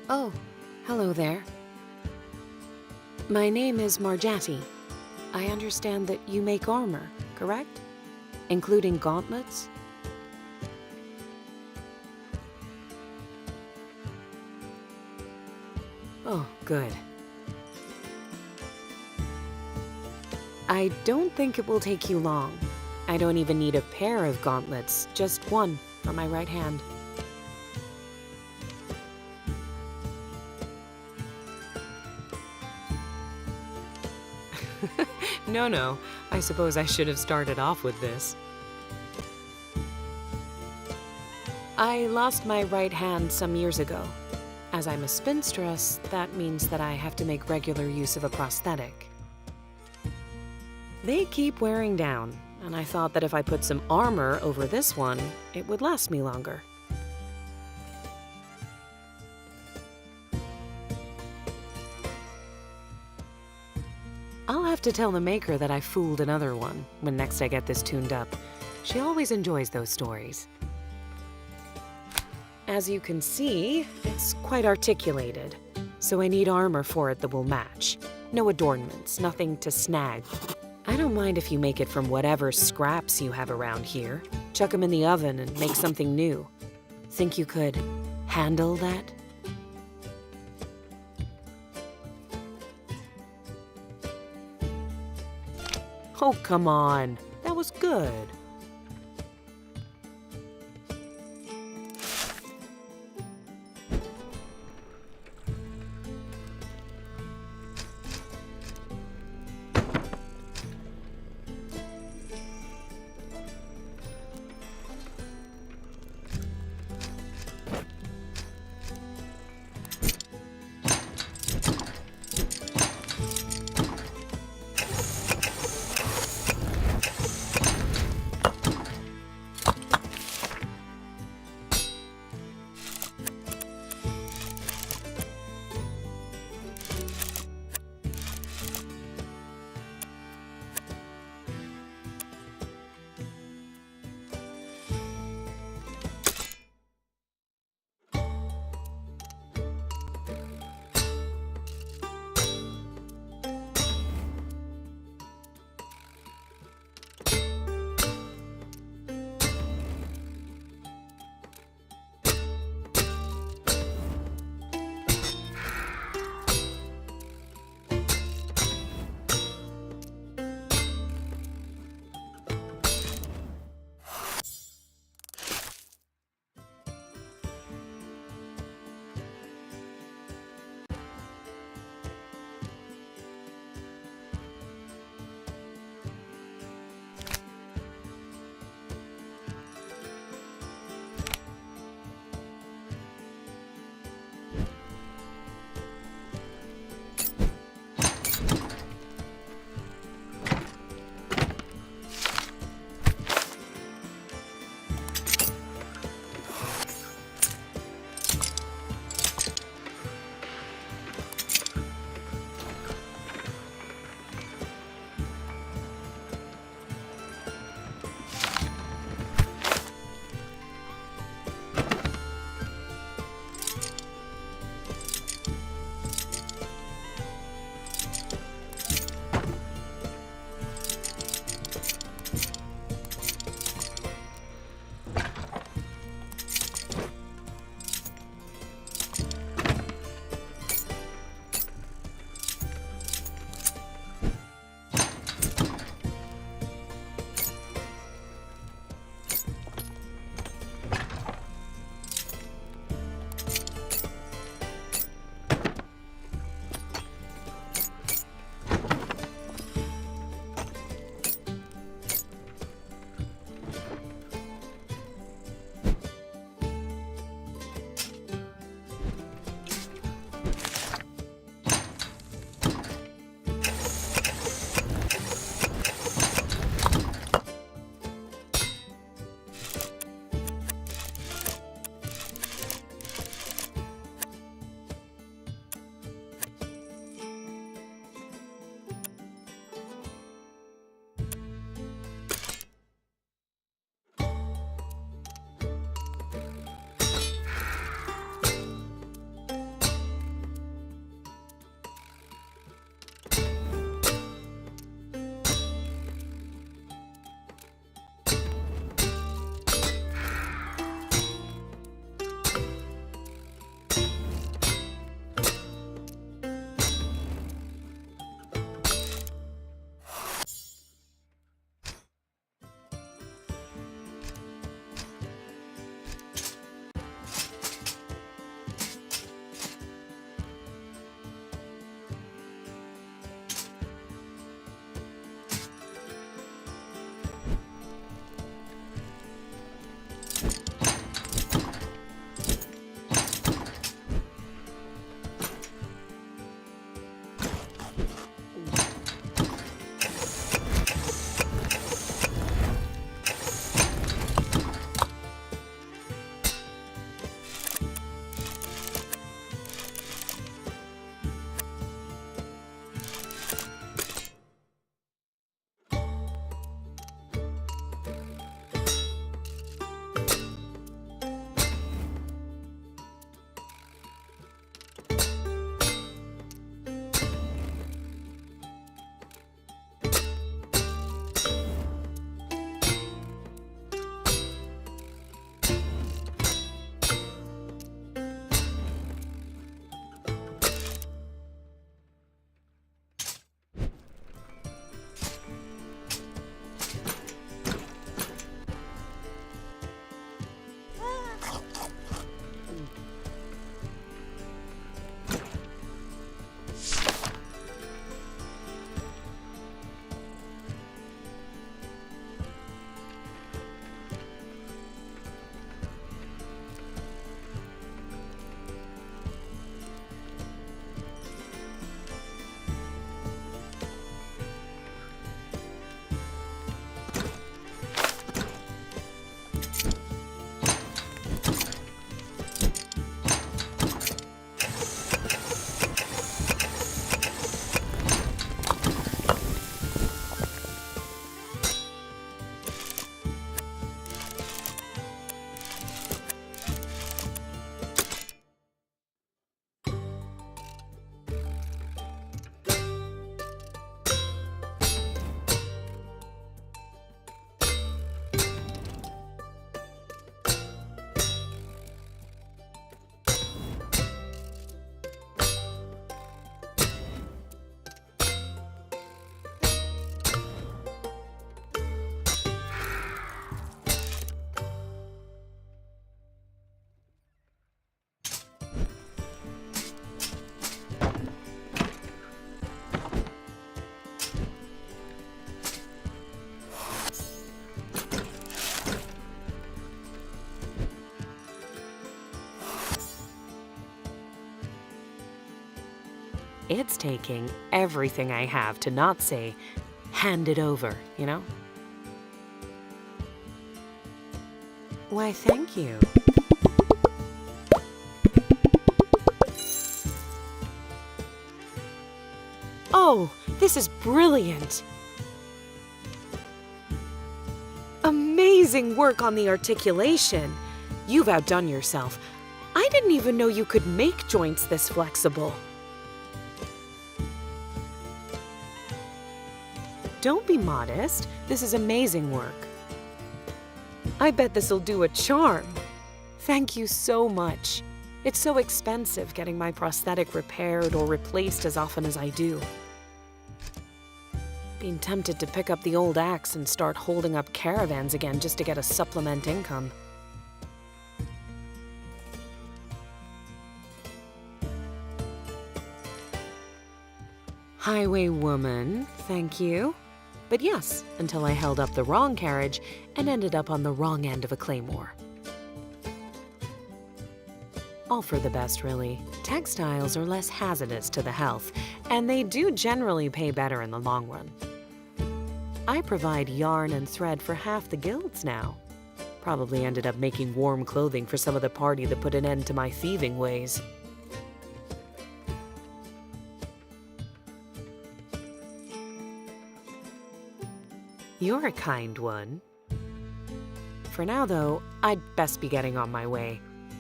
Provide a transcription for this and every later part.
Oh, hello there. My name is Marjati. I understand that you make armor, correct? Including gauntlets? Oh, good. I don't think it will take you long. I don't even need a pair of gauntlets, just one for my right hand. No. I suppose I should have started off with this. I lost my right hand some years ago. As I'm a spinstress, that means that I have to make regular use of a prosthetic. They keep wearing down, and I thought that if I put some armor over this one, it would last me longer. I'll have to tell the maker that I fooled another one when next I get this tuned up. She always enjoys those stories. As you can see, it's quite articulated, so I need armor for it that will match. No adornments, nothing to snag. I don't mind if you make it from whatever scraps you have around here. Chuck them in the oven and make something new. Think you could handle that? Oh, come on. That was good. It's taking everything I have to not say, hand it over, you know? Why, thank you. Oh, this is brilliant! Amazing work on the articulation. You've outdone yourself. I didn't even know you could make joints this flexible. Don't be modest. This is amazing work. I bet this'll do a charm. Thank you so much. It's so expensive getting my prosthetic repaired or replaced as often as I do. Been tempted to pick up the old axe and start holding up caravans again just to get a supplement income. Highwaywoman, thank you. But yes, until I held up the wrong carriage and ended up on the wrong end of a claymore. All for the best, really. Textiles are less hazardous to the health, and they do generally pay better in the long run. I provide yarn and thread for half the guilds now. Probably ended up making warm clothing for some of the party that put an end to my thieving ways. You're a kind one. For now, though, I'd best be getting on my way.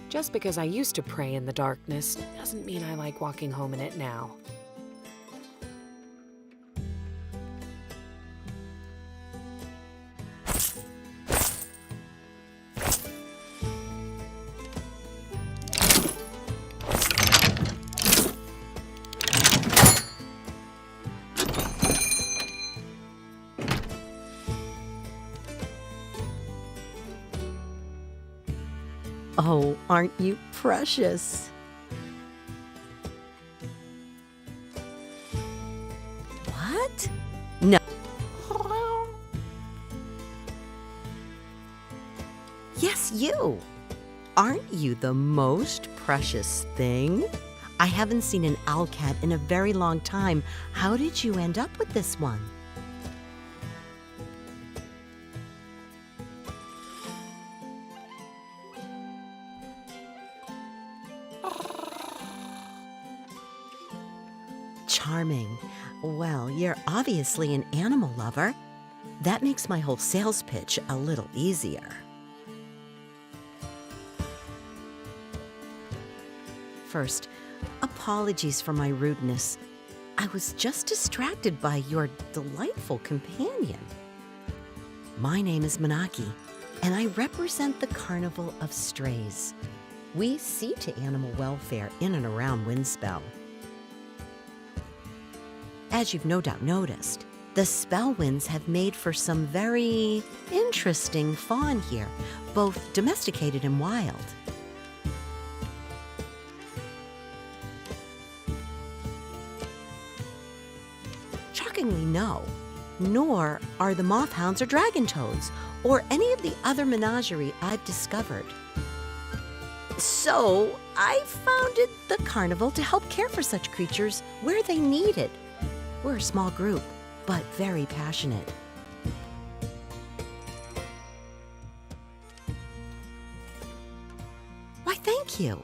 Just because I used to pray in the darkness doesn't mean I like walking home in it now. Oh, aren't you precious? What? No. Yes, you. Aren't you the most precious thing? I haven't seen an owl cat in a very long time. How did you end up with this one? Charming. Well, you're obviously an animal lover. That makes my whole sales pitch a little easier. First, apologies for my rudeness. I was just distracted by your delightful companion. My name is Manaaki, and I represent the Carnival of Strays. We see to animal welfare in and around Windspell. As you've no doubt noticed, the Spellwinds have made for some very interesting fawn here, both domesticated and wild. Shockingly, no. Nor are the mothhounds or dragon toads, or any of the other menagerie I've discovered. So, I founded the carnival to help care for such creatures where they need it. We're a small group, but very passionate. Why, thank you.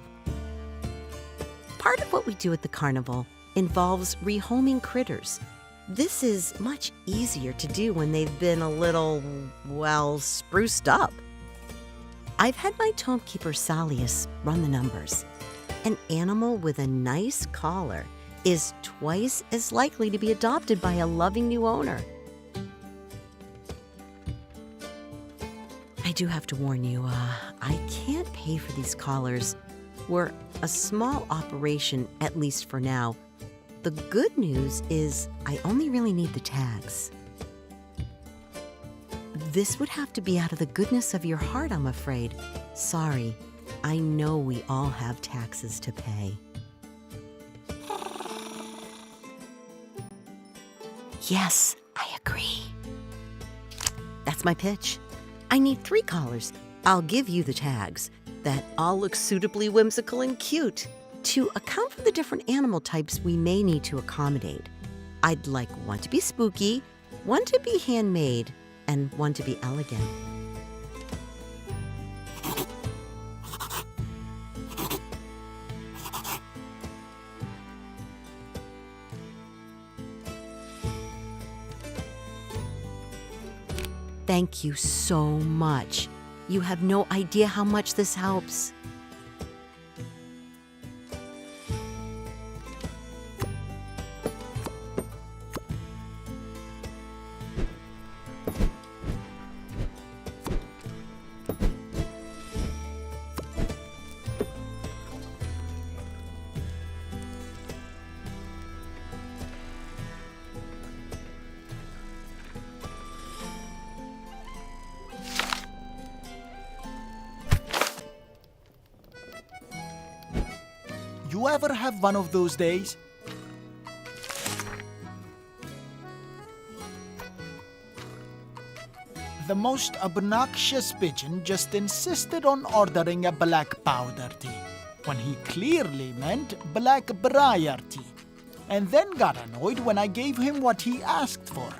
Part of what we do at the carnival involves rehoming critters. This is much easier to do when they've been a little, well, spruced up. I've had my tomekeeper Salius run the numbers. An animal with a nice collar is twice as likely to be adopted by a loving new owner. I do have to warn you, I can't pay for these collars. We're a small operation, at least for now. The good news is I only really need the tags. This would have to be out of the goodness of your heart, I'm afraid. Sorry, I know we all have taxes to pay. Yes, I agree. That's my pitch. I need 3 collars. I'll give you the tags. That all looks suitably whimsical and cute. To account for the different animal types we may need to accommodate, I'd like one to be spooky, one to be handmade, and one to be elegant. Thank you so much. You have no idea how much this helps. You ever have one of those days? The most obnoxious pigeon just insisted on ordering a black powder tea, when he clearly meant black briar tea, and then got annoyed when I gave him what he asked for.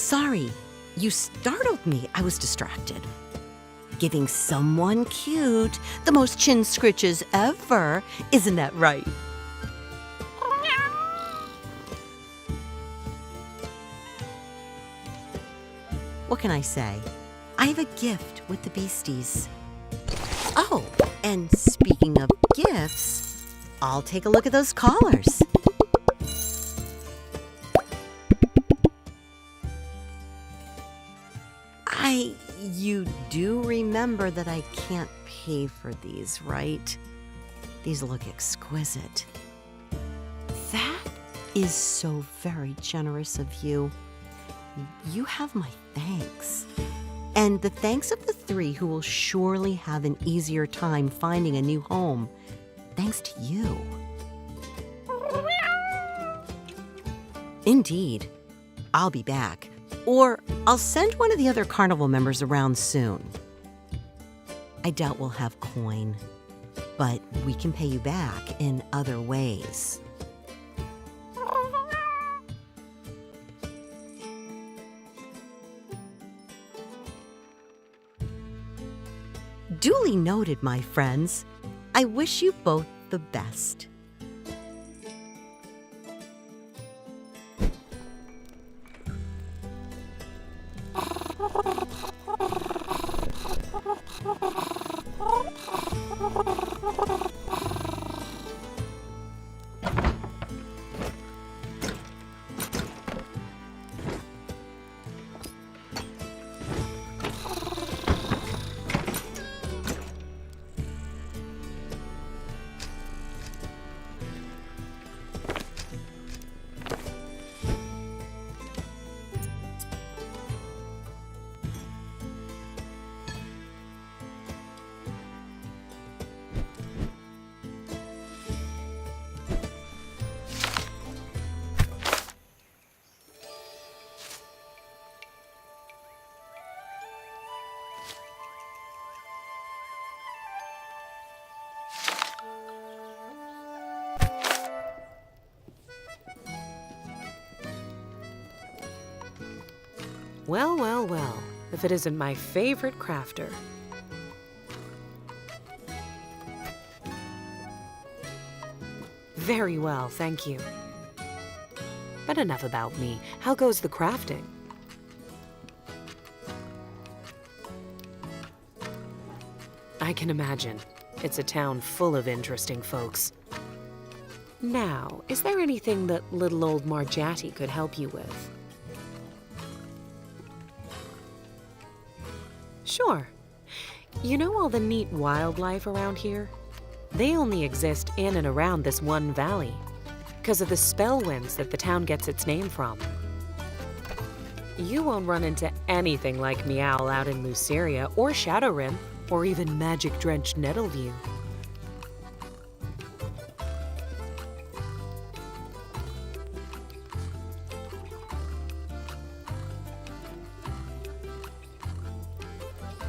Sorry, you startled me. I was distracted. Giving someone cute the most chin scritches ever. Isn't that right? What can I say? I have a gift with the beasties. Oh, and speaking of gifts, I'll take a look at those collars. You do remember that I can't pay for these, right? These look exquisite. That is so very generous of you. You have my thanks. And the thanks of the three who will surely have an easier time finding a new home. Thanks to you. Indeed. I'll be back. Or I'll send one of the other carnival members around soon. I doubt we'll have coin, but we can pay you back in other ways. Duly noted, my friends. I wish you both the best. Well, well, well, if it isn't my favorite crafter. Very well, thank you. But enough about me. How goes the crafting? I can imagine. It's a town full of interesting folks. Now, is there anything that little old Marjati could help you with? Sure. You know all the neat wildlife around here? They only exist in and around this one valley, because of the spell winds that the town gets its name from. You won't run into anything like Meowl out in Luceria or Shadowrim, or even magic-drenched Nettleview.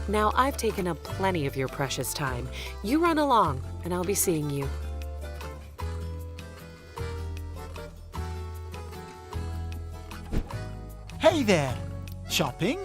Now, I've taken up plenty of your precious time. You run along, and I'll be seeing you. Hey there! Shopping?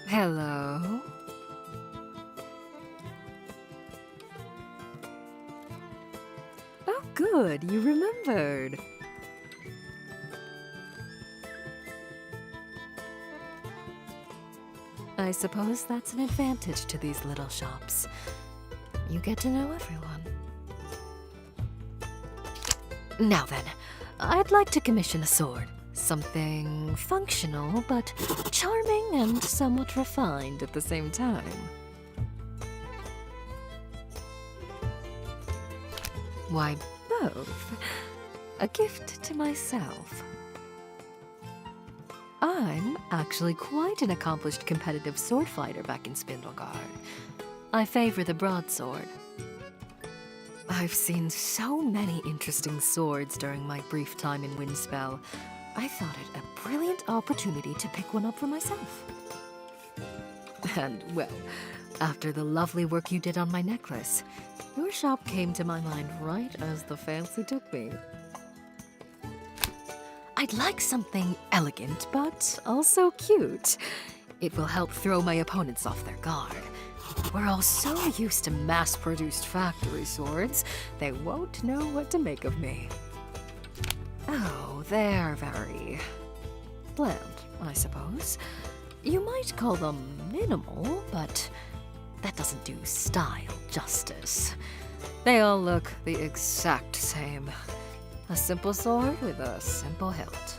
Hello? Oh, good, you remembered. I suppose that's an advantage to these little shops. You get to know everyone. Now then, I'd like to commission a sword. Something functional, but charming and somewhat refined at the same time. Why, both. A gift to myself. I'm actually quite an accomplished competitive sword fighter back in Spindlegard. I favor the broadsword. I've seen so many interesting swords during my brief time in Windspell. I thought it a brilliant opportunity to pick one up for myself. And, well, after the lovely work you did on my necklace, your shop came to my mind right as the fancy took me. I'd like something elegant, but also cute. It will help throw my opponents off their guard. We're all so used to mass-produced factory swords, they won't know what to make of me. Oh, they're very bland, I suppose. You might call them minimal, but that doesn't do style justice. They all look the exact same. A simple sword with a simple hilt.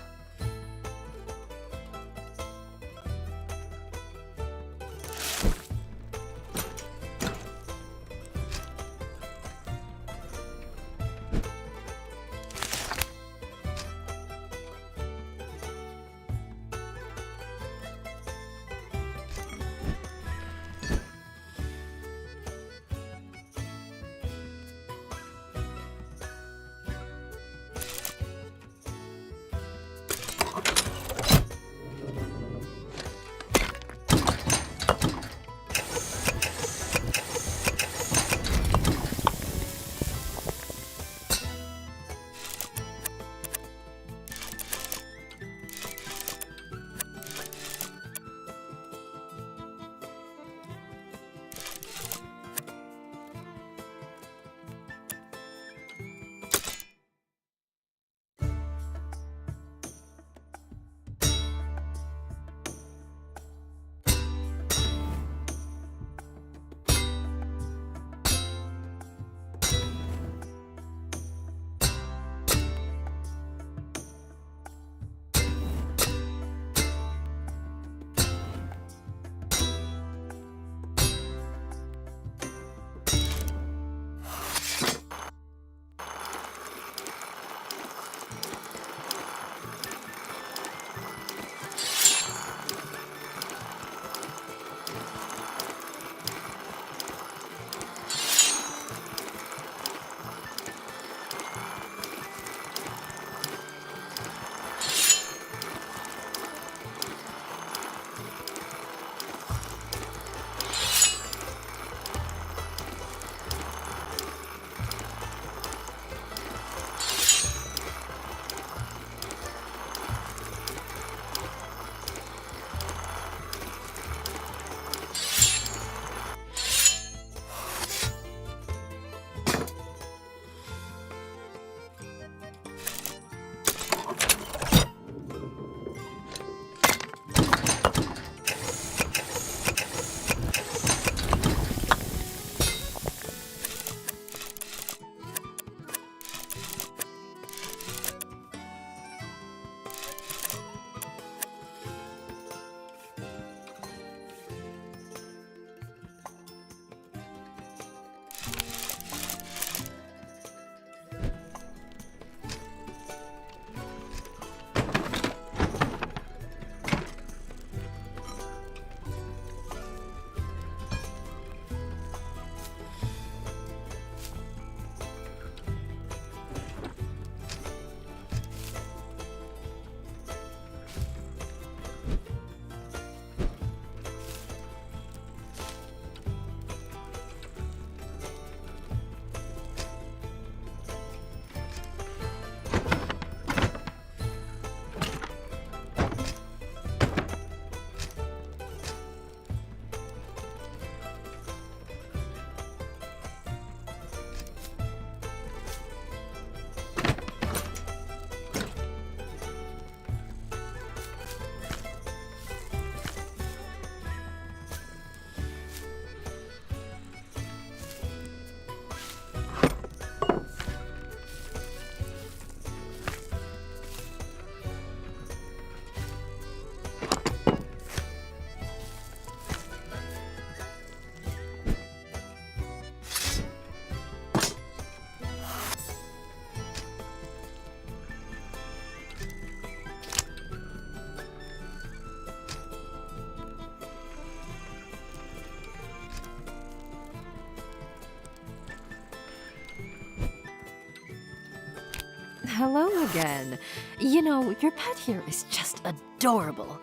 Hello again. You know, your pet here is just adorable.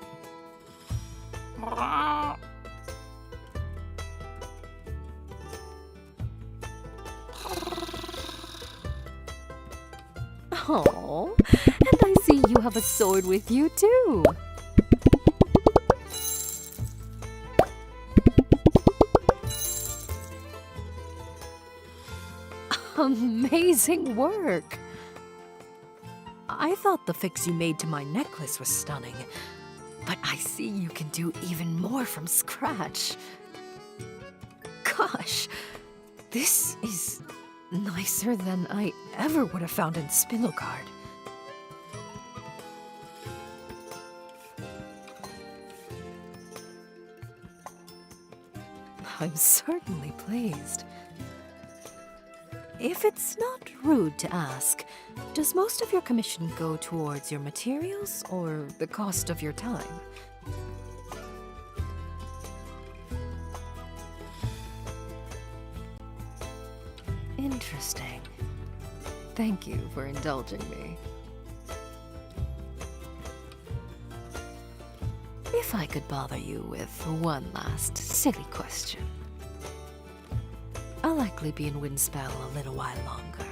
Oh, and I see you have a sword with you too. Amazing work! I thought the fix you made to my necklace was stunning, but I see you can do even more from scratch. Gosh, this is nicer than I ever would have found in Spindlegard. I'm certainly pleased. If it's not rude to ask, does most of your commission go towards your materials or the cost of your time? Interesting. Thank you for indulging me. If I could bother you with one last silly question. I'll likely be in Windspell a little while longer.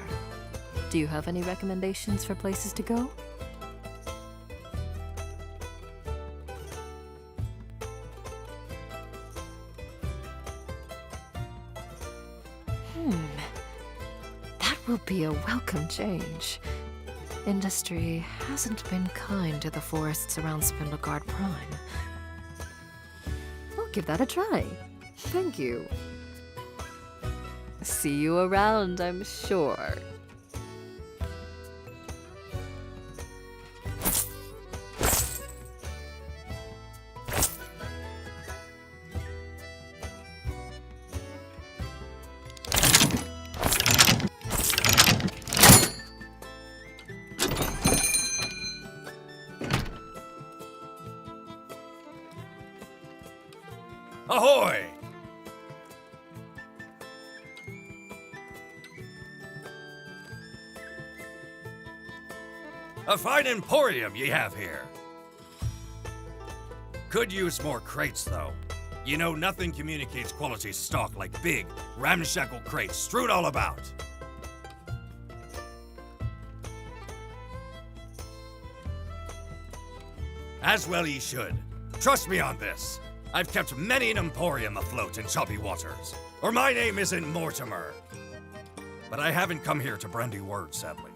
Do you have any recommendations for places to go? That will be a welcome change. Industry hasn't been kind to the forests around Spindlegard Prime. I'll give that a try. Thank you. See you around, I'm sure. Ahoy! A fine emporium ye have here. Could use more crates, though. You know, nothing communicates quality stock like big, ramshackle crates strewn all about. As well ye should. Trust me on this. I've kept many an emporium afloat in choppy waters, or my name isn't Mortimer. But I haven't come here to brandy words, sadly.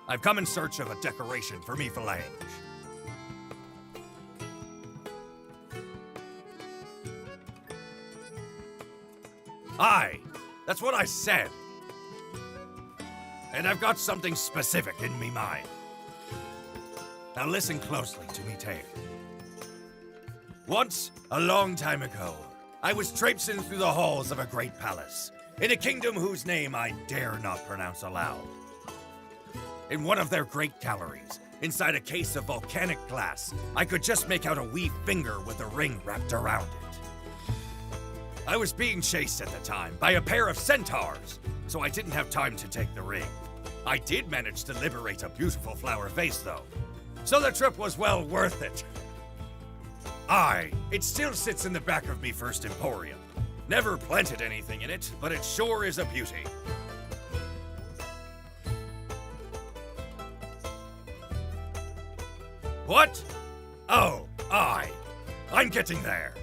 I've come in search of a decoration for me phalange. Aye, that's what I said. And I've got something specific in me mind. Now listen closely to me tale. Once, a long time ago, I was traipsing through the halls of a great palace, in a kingdom whose name I dare not pronounce aloud. In one of their great galleries, inside a case of volcanic glass, I could just make out a wee finger with a ring wrapped around it. I was being chased at the time by a pair of centaurs, so I didn't have time to take the ring. I did manage to liberate a beautiful flower vase, though, so the trip was well worth it. Aye, it still sits in the back of me first emporium. Never planted anything in it, but it sure is a beauty. What? Oh, aye. I'm getting there.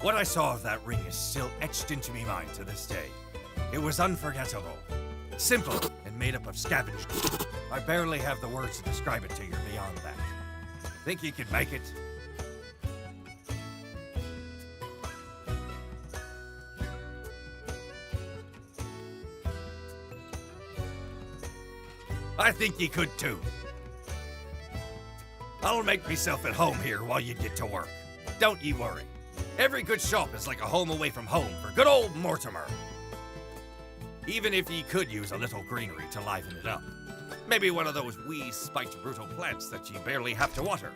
What I saw of that ring is still etched into me mind to this day. It was unforgettable. Simple and made up of scavenged. I barely have the words to describe it to you beyond that. Think you could make it? I think you could too. I'll make myself at home here while you get to work. Don't ye worry. Every good shop is like a home away from home for good old Mortimer. Even if ye could use a little greenery to liven it up. Maybe one of those wee, spiked, brutal plants that ye barely have to water.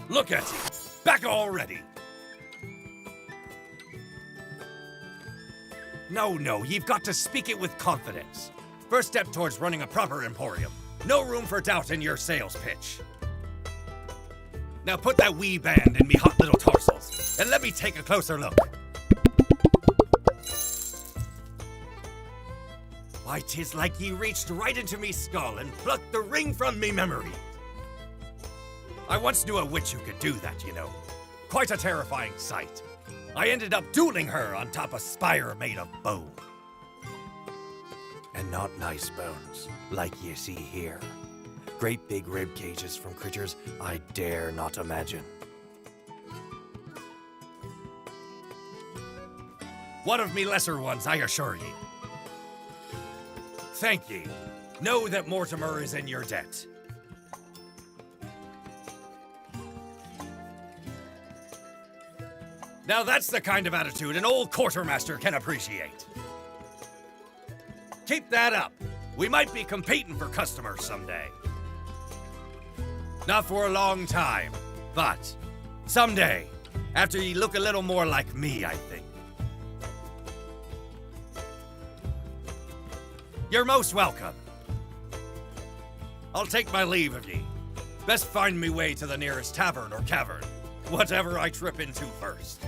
Look at you! Back already! No, you've got to speak it with confidence. First step towards running a proper emporium. No room for doubt in your sales pitch. Now put that wee band in me hot little tarsals, and let me take a closer look. Why, 'tis like ye reached right into me skull and plucked the ring from me memory. I once knew a witch who could do that, you know. Quite a terrifying sight. I ended up dueling her on top a spire made of bone. And not nice bones, like you see here. Great big rib cages from creatures I dare not imagine. One of me lesser ones, I assure ye. Thank ye. Know that Mortimer is in your debt. Now that's the kind of attitude an old quartermaster can appreciate. Keep that up. We might be competing for customers someday. Not for a long time, but someday, after you look a little more like me, I think. You're most welcome. I'll take my leave of ye. Best find me way to the nearest tavern or cavern, whatever I trip into first.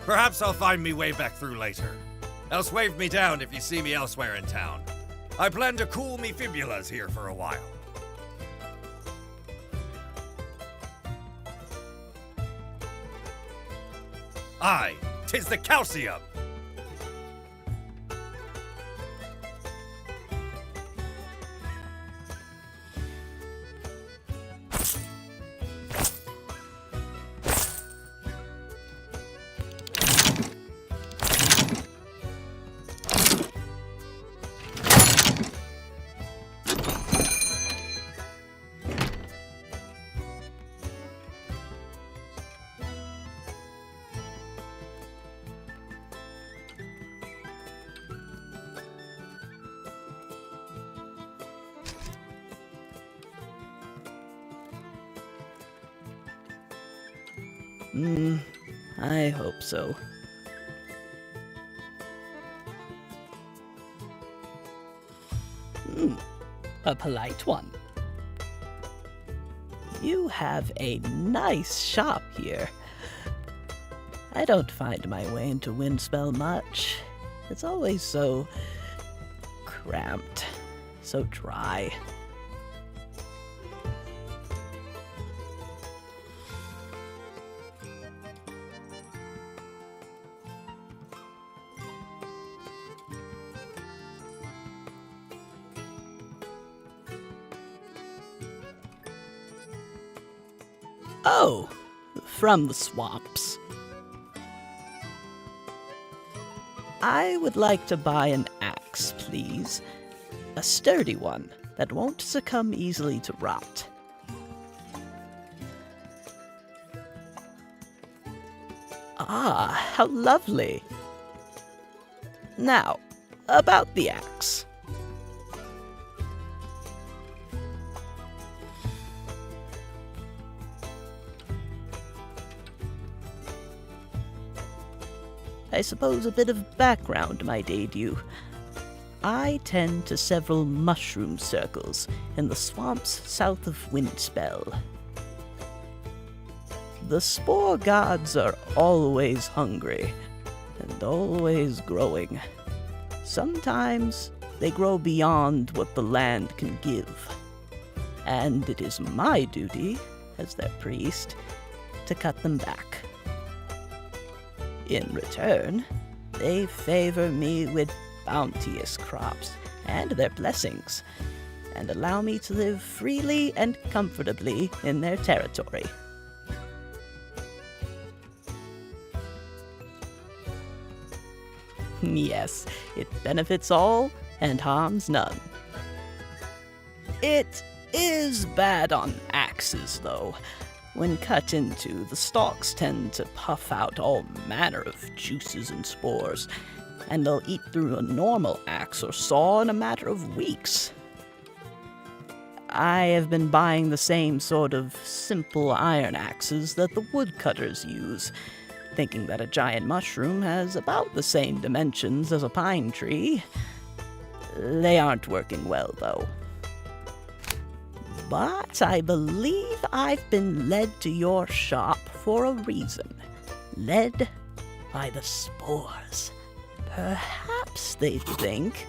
Perhaps I'll find me way back through later. Else wave me down if you see me elsewhere in town. I plan to cool me fibulas here for a while. Aye, 'tis the calcium. I hope so. A polite one. You have a nice shop here. I don't find my way into Windspell much. It's always so cramped, so dry. Oh, from the swamps. I would like to buy an axe, please. A sturdy one that won't succumb easily to rot. Ah, how lovely. Now, about the axe. I suppose a bit of background might aid you. I tend to several mushroom circles in the swamps south of Windspell. The spore gods are always hungry and always growing. Sometimes they grow beyond what the land can give, and it is my duty, as their priest, to cut them back. In return, they favor me with bounteous crops and their blessings, and allow me to live freely and comfortably in their territory. Yes, it benefits all and harms none. It is bad on axes, though. When cut into, the stalks tend to puff out all manner of juices and spores, and they'll eat through a normal axe or saw in a matter of weeks. I have been buying the same sort of simple iron axes that the woodcutters use, thinking that a giant mushroom has about the same dimensions as a pine tree. They aren't working well, though. But I believe I've been led to your shop for a reason. Led by the spores. Perhaps they think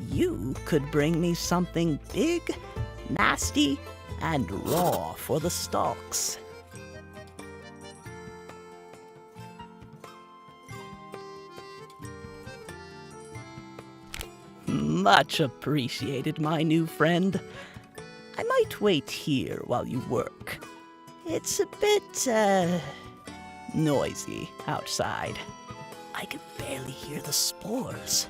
you could bring me something big, nasty, and raw for the stalks. Much appreciated, my new friend. I might wait here while you work. It's a bit, noisy outside. I can barely hear the spores.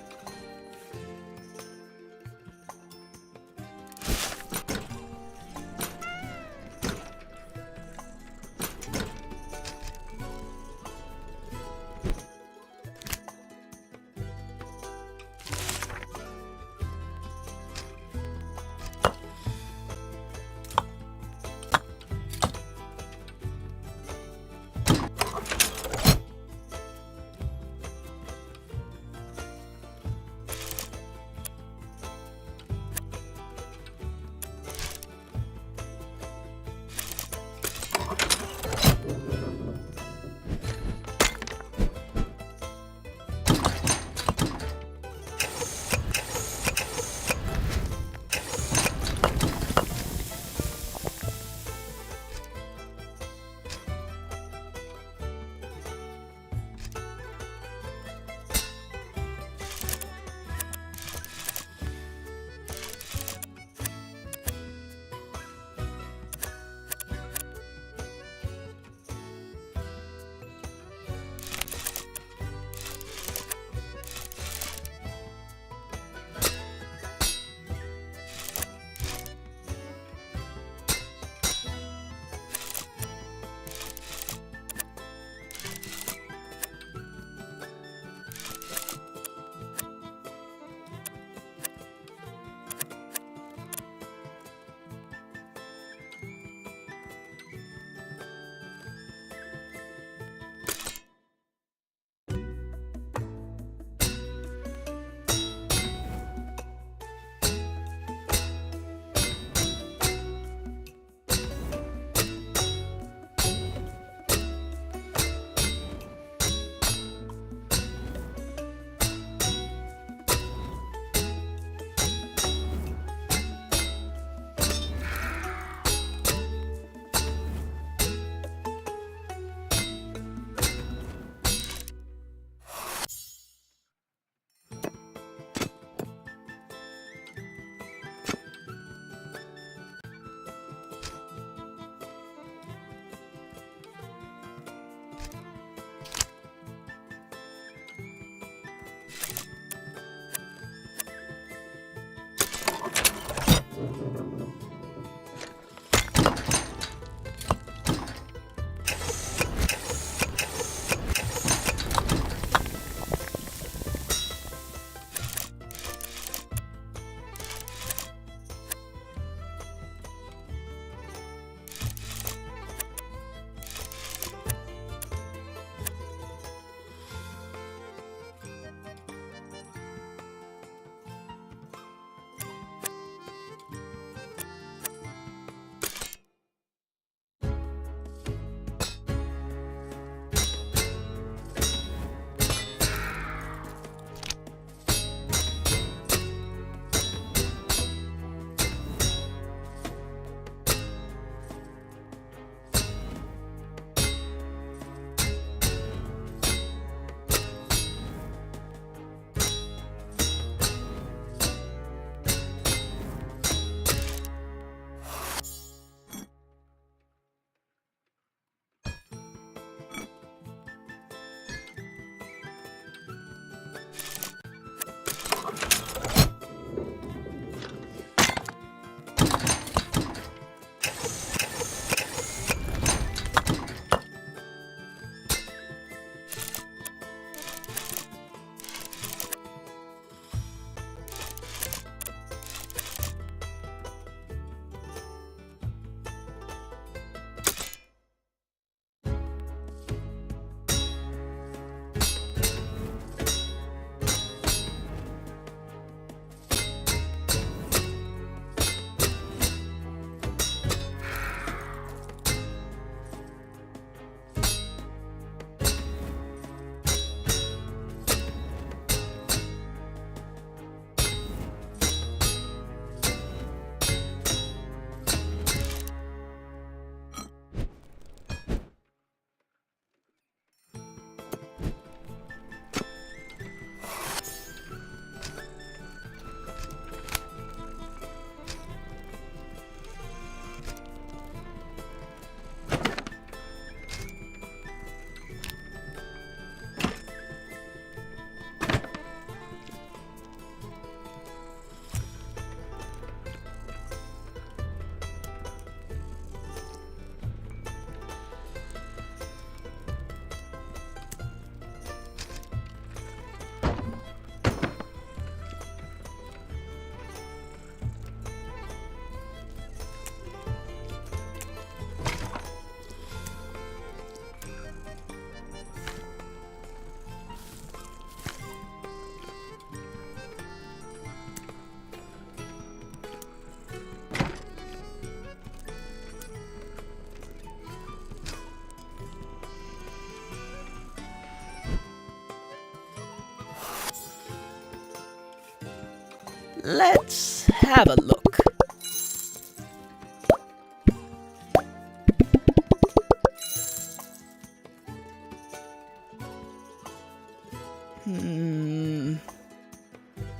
Let's have a look.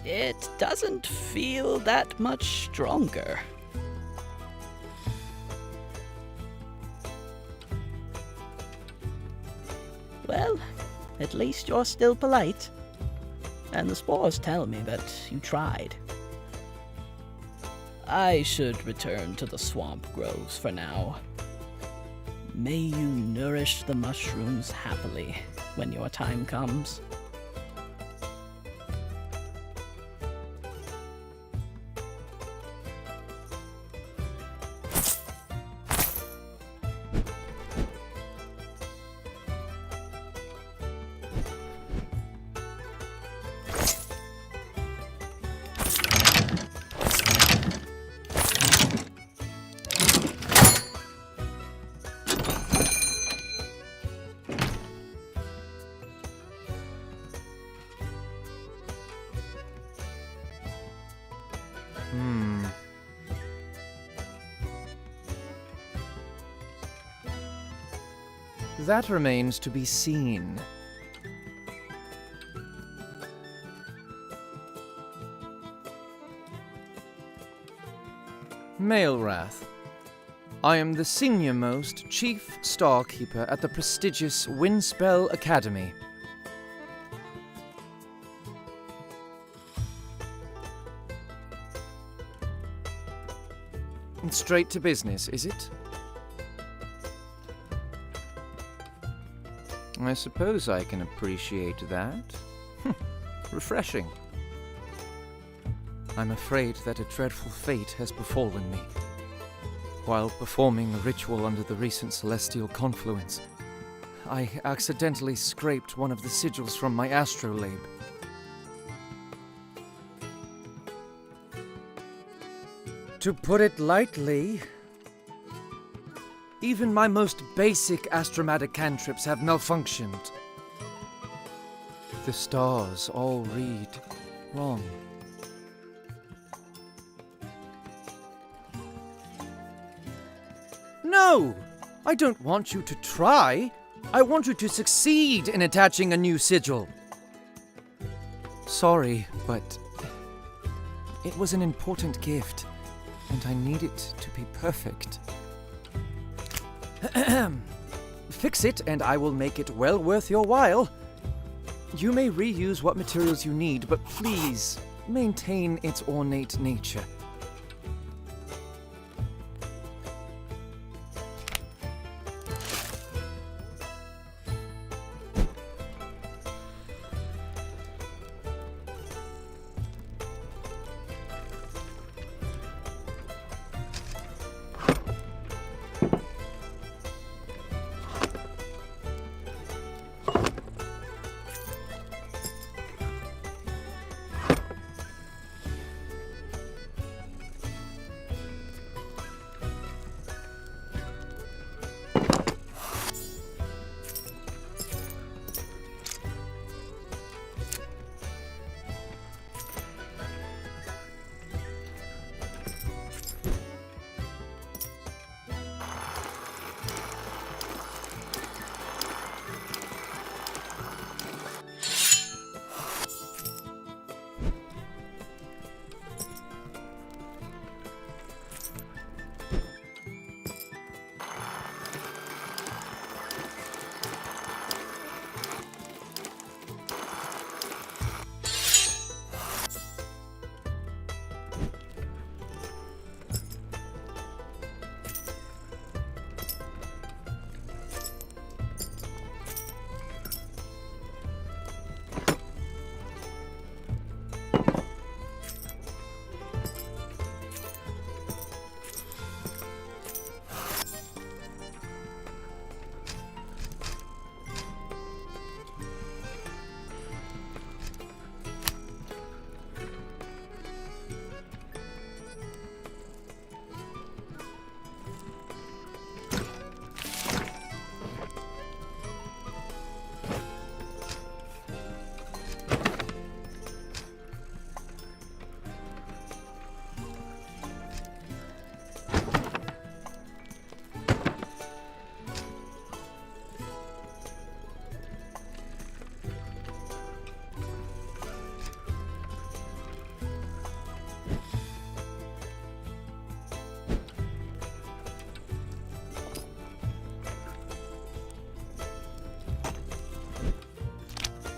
It doesn't feel that much stronger. Well, at least you're still polite. And the spores tell me that you tried. I should return to the swamp groves for now. May you nourish the mushrooms happily when your time comes. That remains to be seen. Maelrath. I am the senior-most Chief Starkeeper at the prestigious Windspell Academy. Straight to business, is it? I suppose I can appreciate that. Refreshing. I'm afraid that a dreadful fate has befallen me. While performing a ritual under the recent celestial confluence, I accidentally scraped one of the sigils from my astrolabe. To put it lightly, even my most basic astromatic cantrips have malfunctioned. The stars all read wrong. No! I don't want you to try. I want you to succeed in attaching a new sigil. Sorry, but it was an important gift, and I need it to be perfect. Fix it, and I will make it well worth your while. You may reuse what materials you need, but please maintain its ornate nature.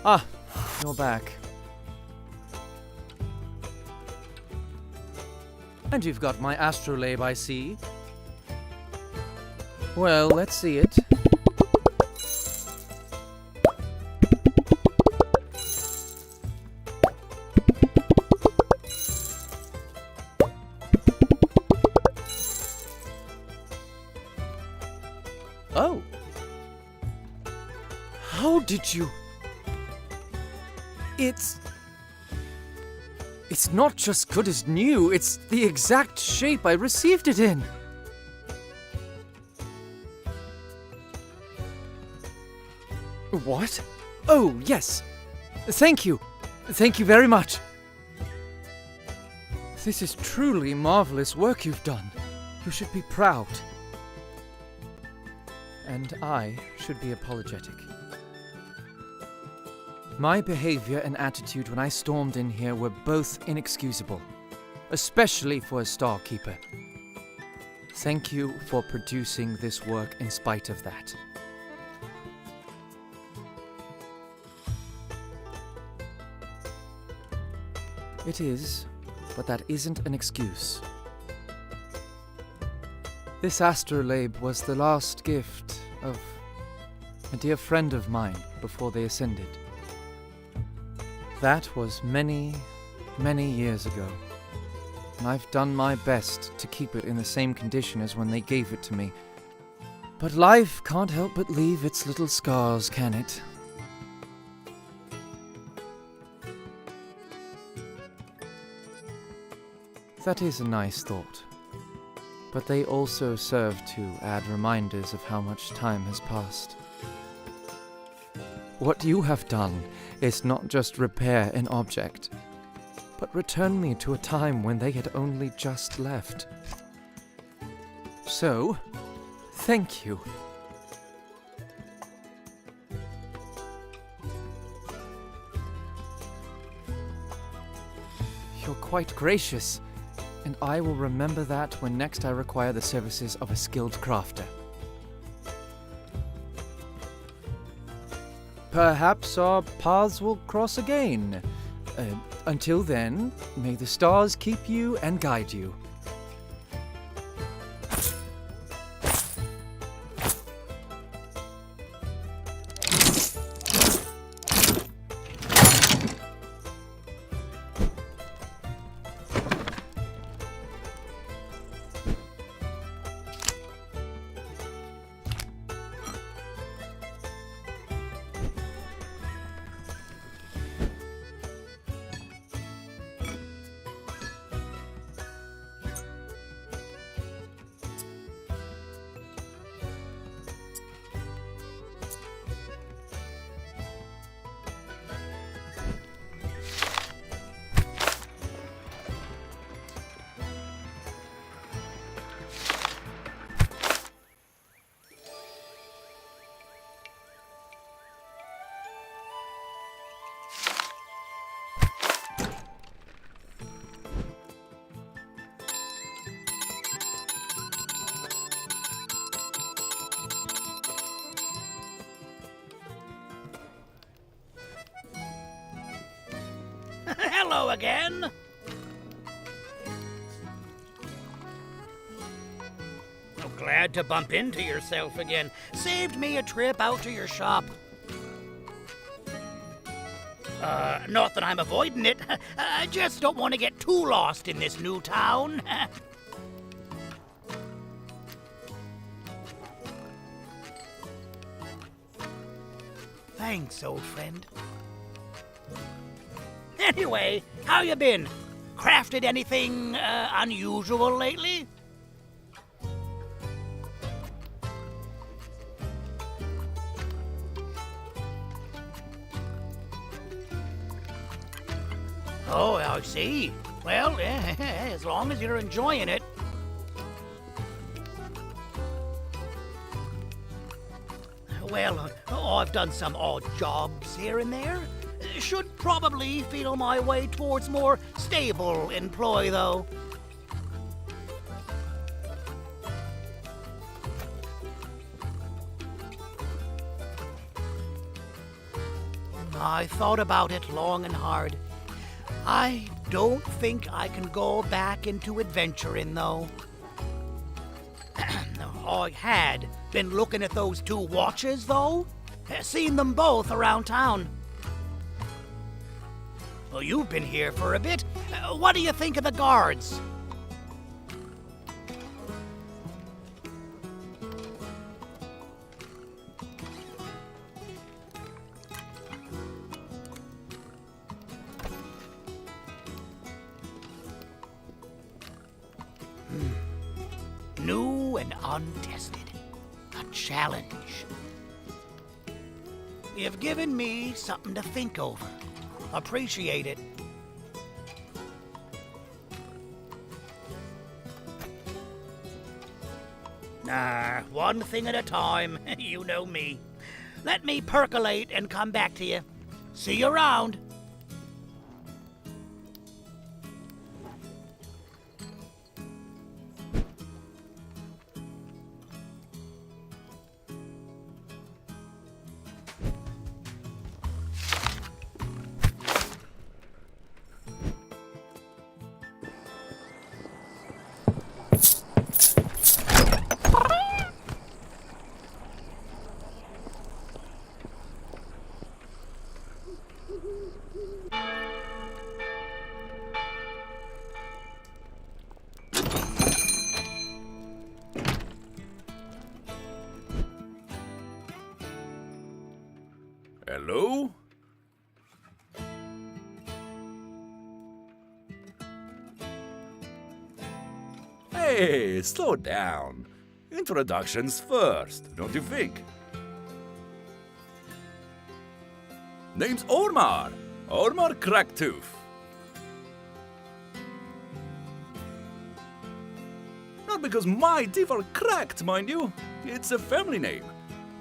Ah, you're back. And you've got my astrolabe, I see. Well, let's see it. Oh. How did you... It's not just good as new, it's the exact shape I received it in. What? Oh, yes. Thank you. Thank you very much. This is truly marvelous work you've done. You should be proud. And I should be apologetic. My behavior and attitude when I stormed in here were both inexcusable, especially for a Starkeeper. Thank you for producing this work in spite of that. It is, but that isn't an excuse. This astrolabe was the last gift of a dear friend of mine before they ascended. That was many, many years ago, and I've done my best to keep it in the same condition as when they gave it to me. But life can't help but leave its little scars, can it? That is a nice thought, but they also serve to add reminders of how much time has passed. What you have done is not just repair an object, but return me to a time when they had only just left. So, thank you. You're quite gracious, and I will remember that when next I require the services of a skilled crafter. Perhaps our paths will cross again. Until then, may the stars keep you and guide you. Hello again. Oh, glad to bump into yourself again. Saved me a trip out to your shop. Not that I'm avoiding it. I just don't want to get too lost in this new town. Thanks, old friend. Anyway, how you been? Crafted anything unusual lately? Oh, I see. Well, as long as you're enjoying it. Well, I've done some odd jobs here and there. Should probably feel my way towards more stable employ, though. I thought about it long and hard. I don't think I can go back into adventuring, though. I had been looking at those two watches, though. Seen them both around town. Well, you've been here for a bit. What do you think of the guards? New and untested. A challenge. You've given me something to think over. Appreciate it. One thing at a time. You know me. Let me percolate and come back to you. See you around. Hello? Hey, slow down. Introductions first, don't you think? Name's Ormar. Ormar Kraktoof. Not because my teeth are cracked, mind you. It's a family name.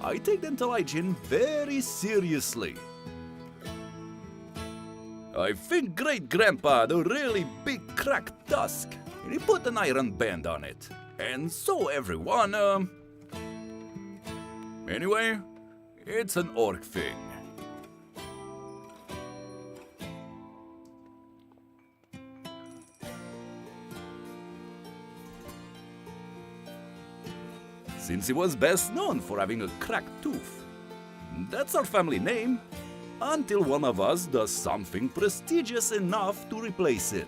I take dental hygiene very seriously. I think Great-Grandpa had a really big cracked tusk, and he put an iron band on it. And so everyone, Anyway, it's an orc thing. Since he was best known for having a cracked tooth. That's our family name, until one of us does something prestigious enough to replace it.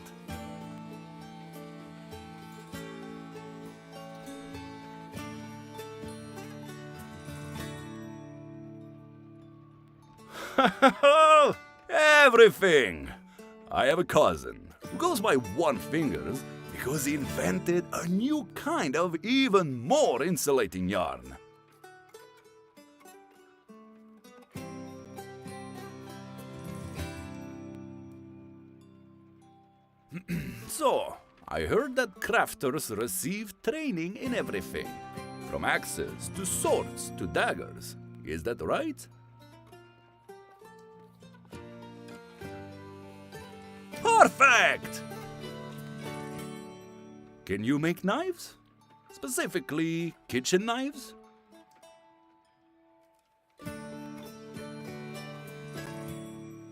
Everything! I have a cousin who goes by One Fingers because he invented a new kind of even more insulating yarn. So, I heard that crafters receive training in everything, from axes to swords to daggers. Is that right? Perfect! Can you make knives? Specifically, kitchen knives?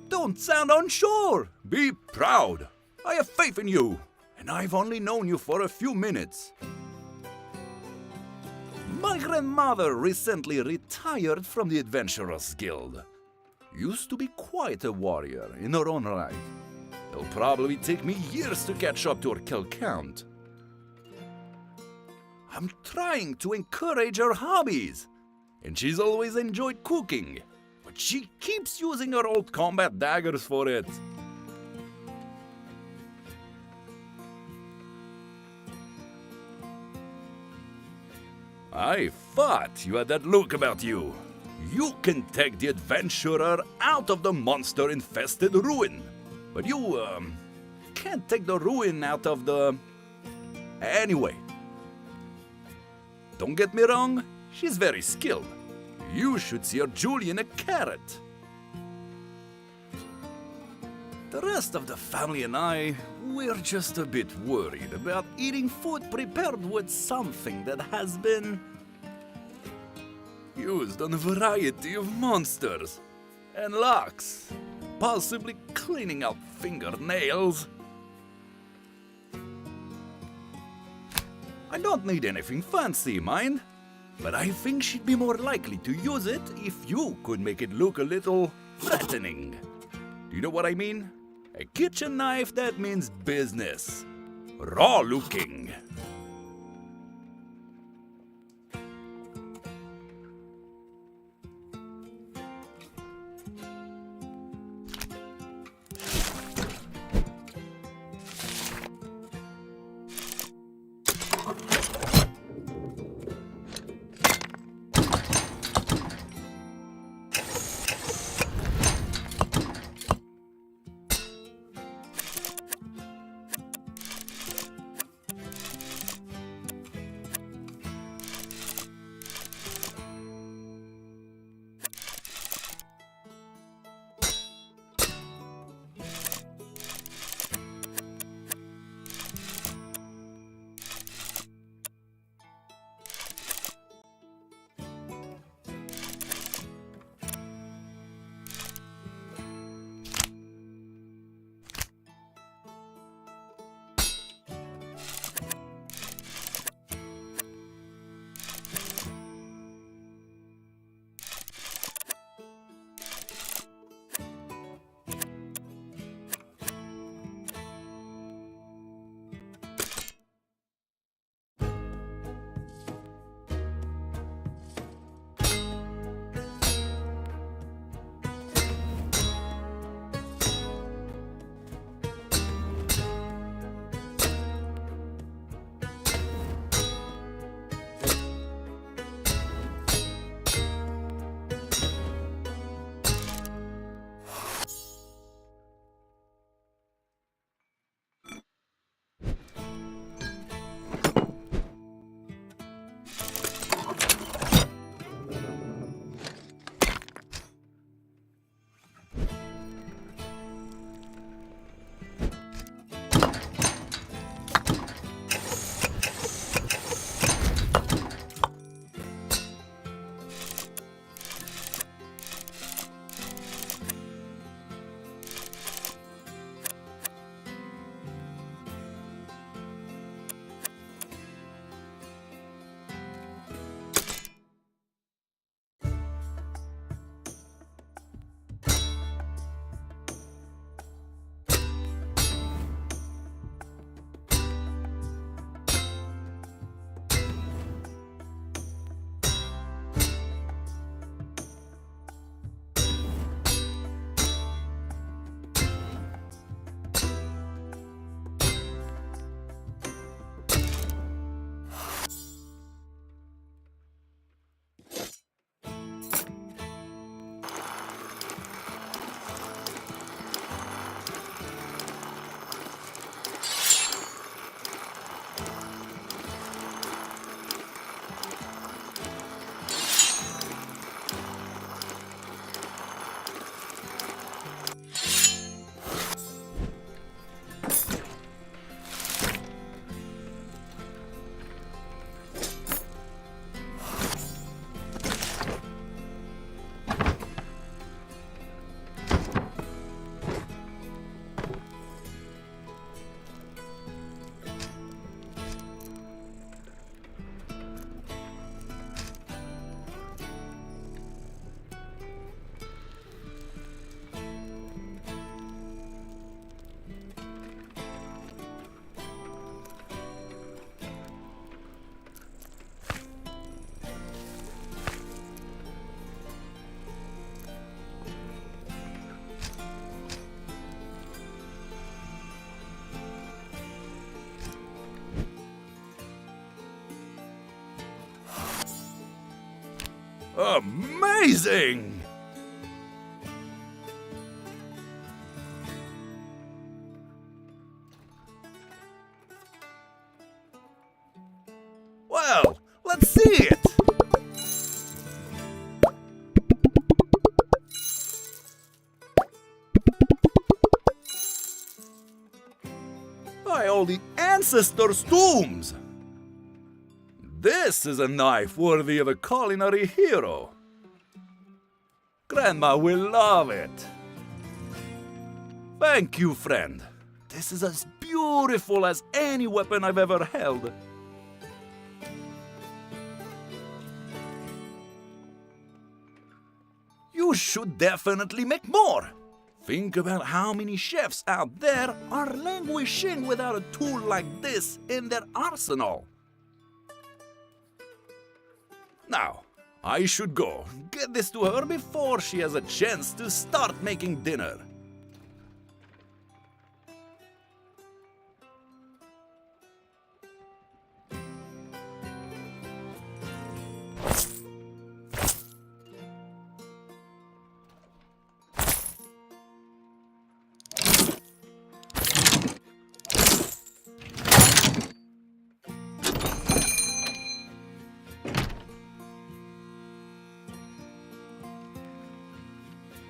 Don't sound unsure! Be proud! I have faith in you, and I've only known you for a few minutes. My grandmother recently retired from the Adventurers Guild. Used to be quite a warrior in her own right. It'll probably take me years to catch up to her kill count. I'm trying to encourage her hobbies, and she's always enjoyed cooking, but she keeps using her old combat daggers for it. I thought you had that look about you. You can take the adventurer out of the monster-infested ruin, but you, can't take the ruin out of the... Anyway. Don't get me wrong, she's very skilled. You should see her Julian a carrot. The rest of the family and I, we're just a bit worried about eating food prepared with something that has been used on a variety of monsters. and locks. Possibly cleaning out fingernails. I don't need anything fancy, mind. But I think she'd be more likely to use it if you could make it look a little threatening. Do you know what I mean? A kitchen knife that means business. Raw looking. Amazing! Well, let's see it! By all the ancestors' tombs! This is a knife worthy of a culinary hero. Grandma will love it. Thank you, friend. This is as beautiful as any weapon I've ever held. You should definitely make more. Think about how many chefs out there are languishing without a tool like this in their arsenal. Now, I should go. Get this to her before she has a chance to start making dinner.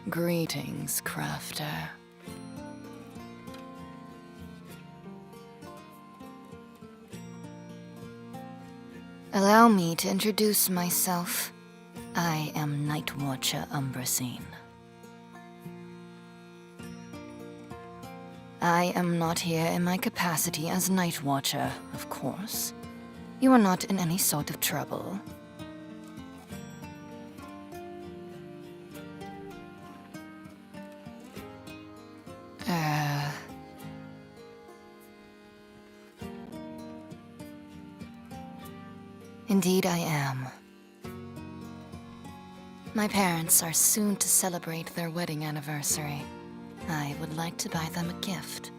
Greetings, crafter. Allow me to introduce myself. I am Nightwatcher Umbracine. I am not here in my capacity as Nightwatcher, of course. You are not in any sort of trouble. Indeed I am. My parents are soon to celebrate their wedding anniversary. I would like to buy them a gift.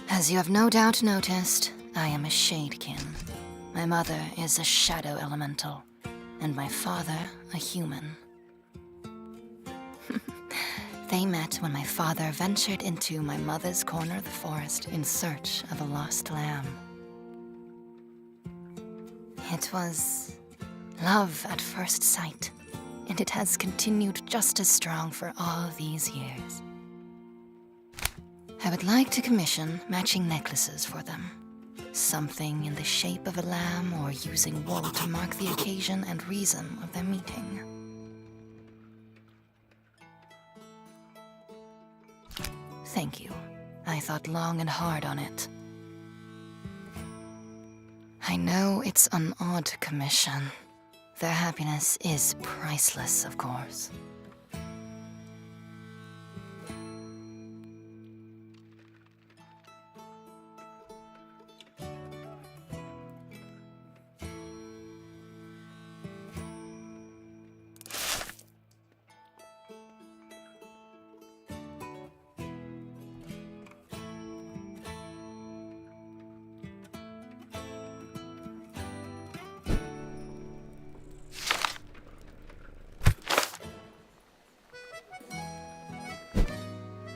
As you have no doubt noticed, I am a Shadekin. My mother is a shadow elemental, and my father a human. They met when my father ventured into my mother's corner of the forest in search of a lost lamb. It was love at first sight, and it has continued just as strong for all these years. I would like to commission matching necklaces for them. Something in the shape of a lamb or using wool to mark the occasion and reason of their meeting. Thank you. I thought long and hard on it. I know it's an odd commission. Their happiness is priceless, of course.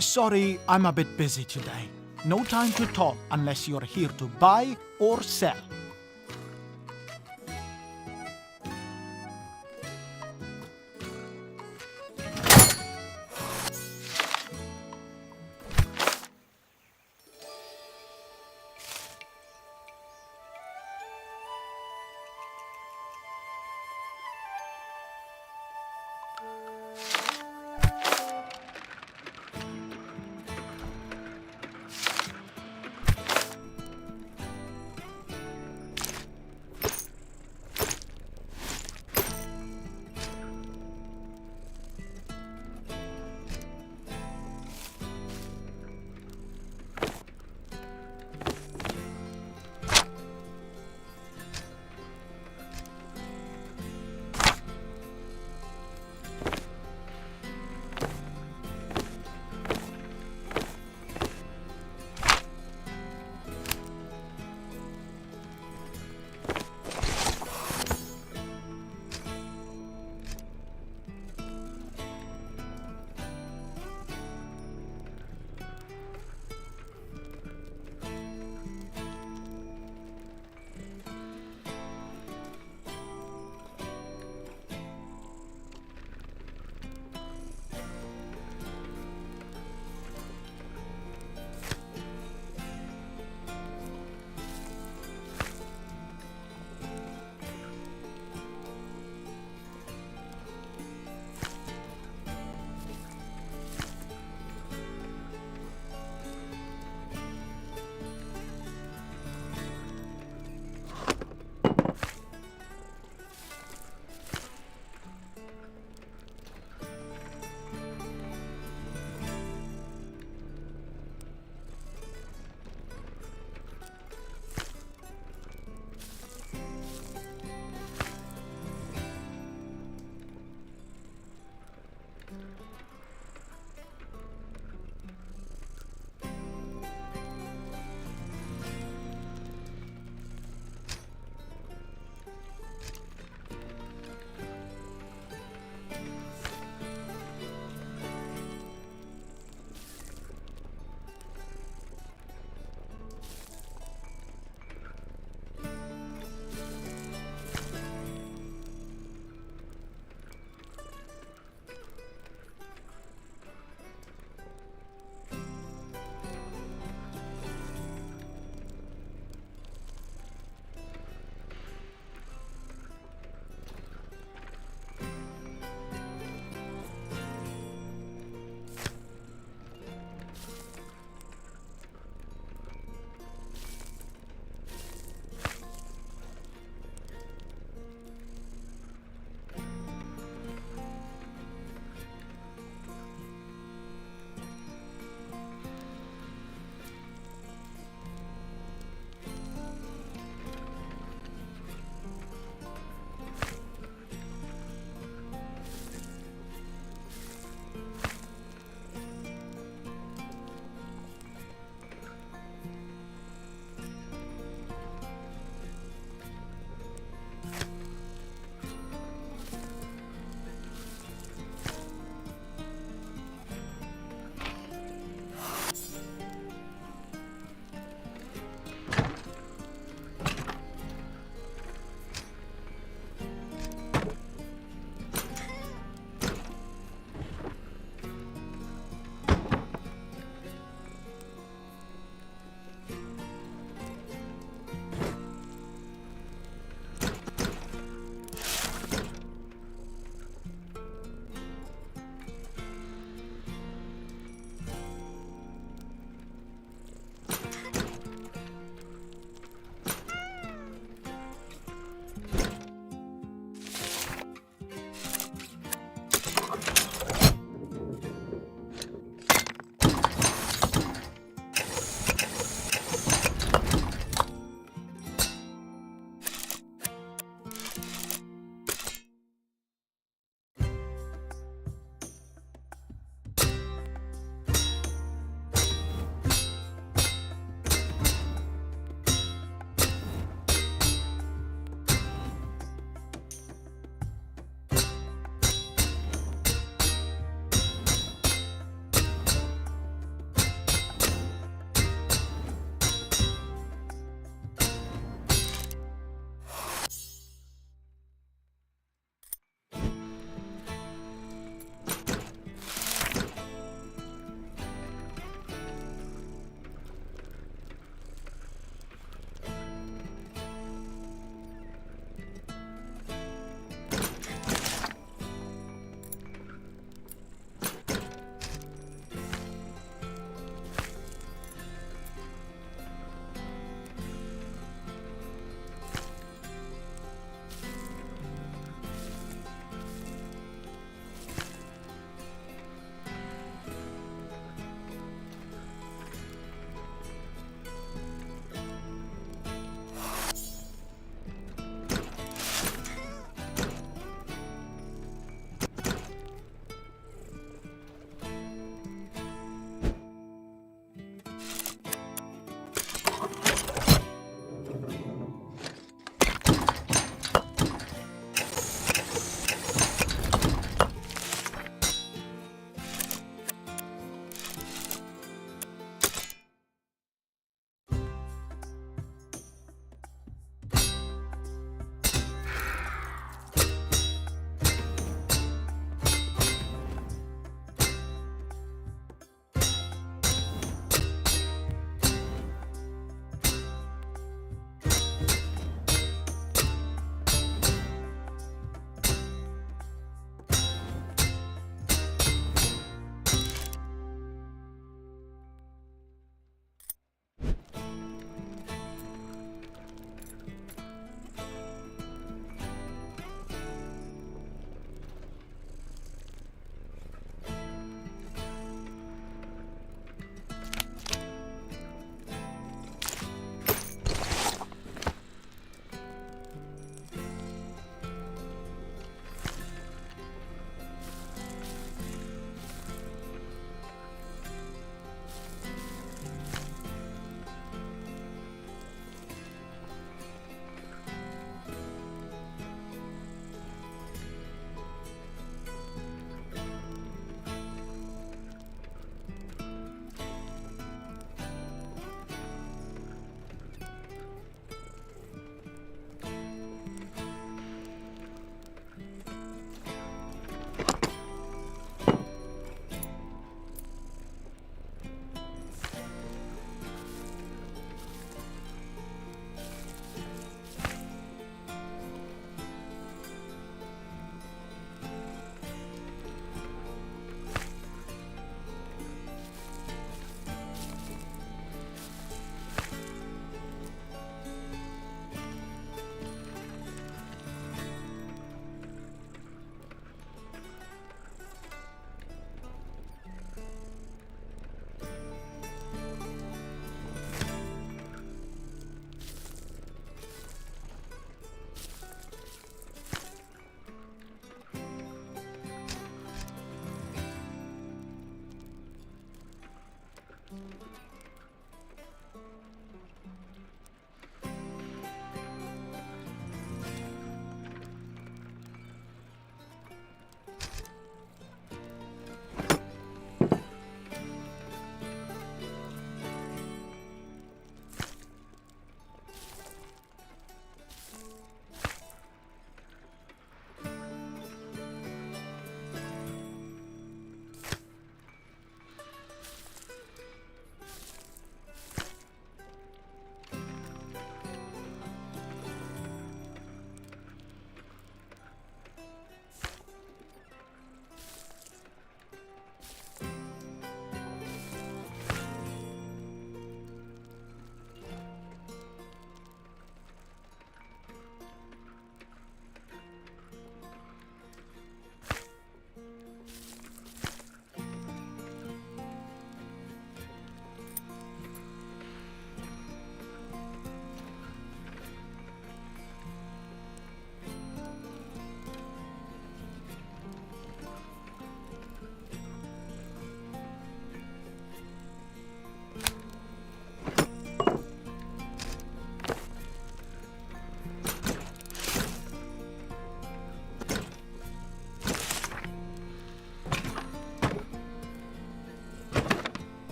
Sorry, I'm a bit busy today. No time to talk unless you're here to buy or sell.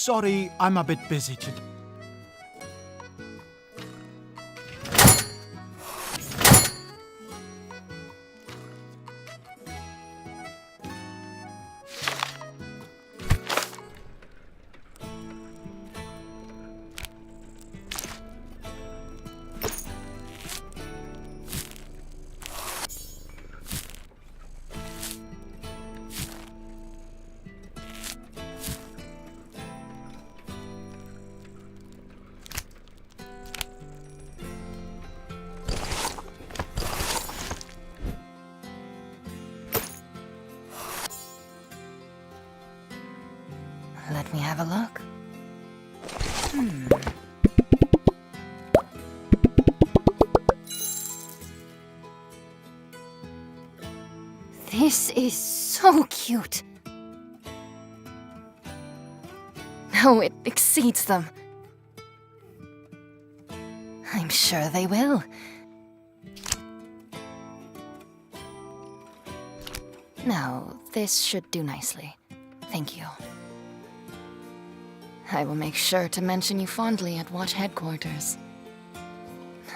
Sorry, I'm a bit busy today. Let me have a look. This is so cute. Oh, it exceeds them. I'm sure they will. Now, this should do nicely. Thank you. I will make sure to mention you fondly at Watch Headquarters.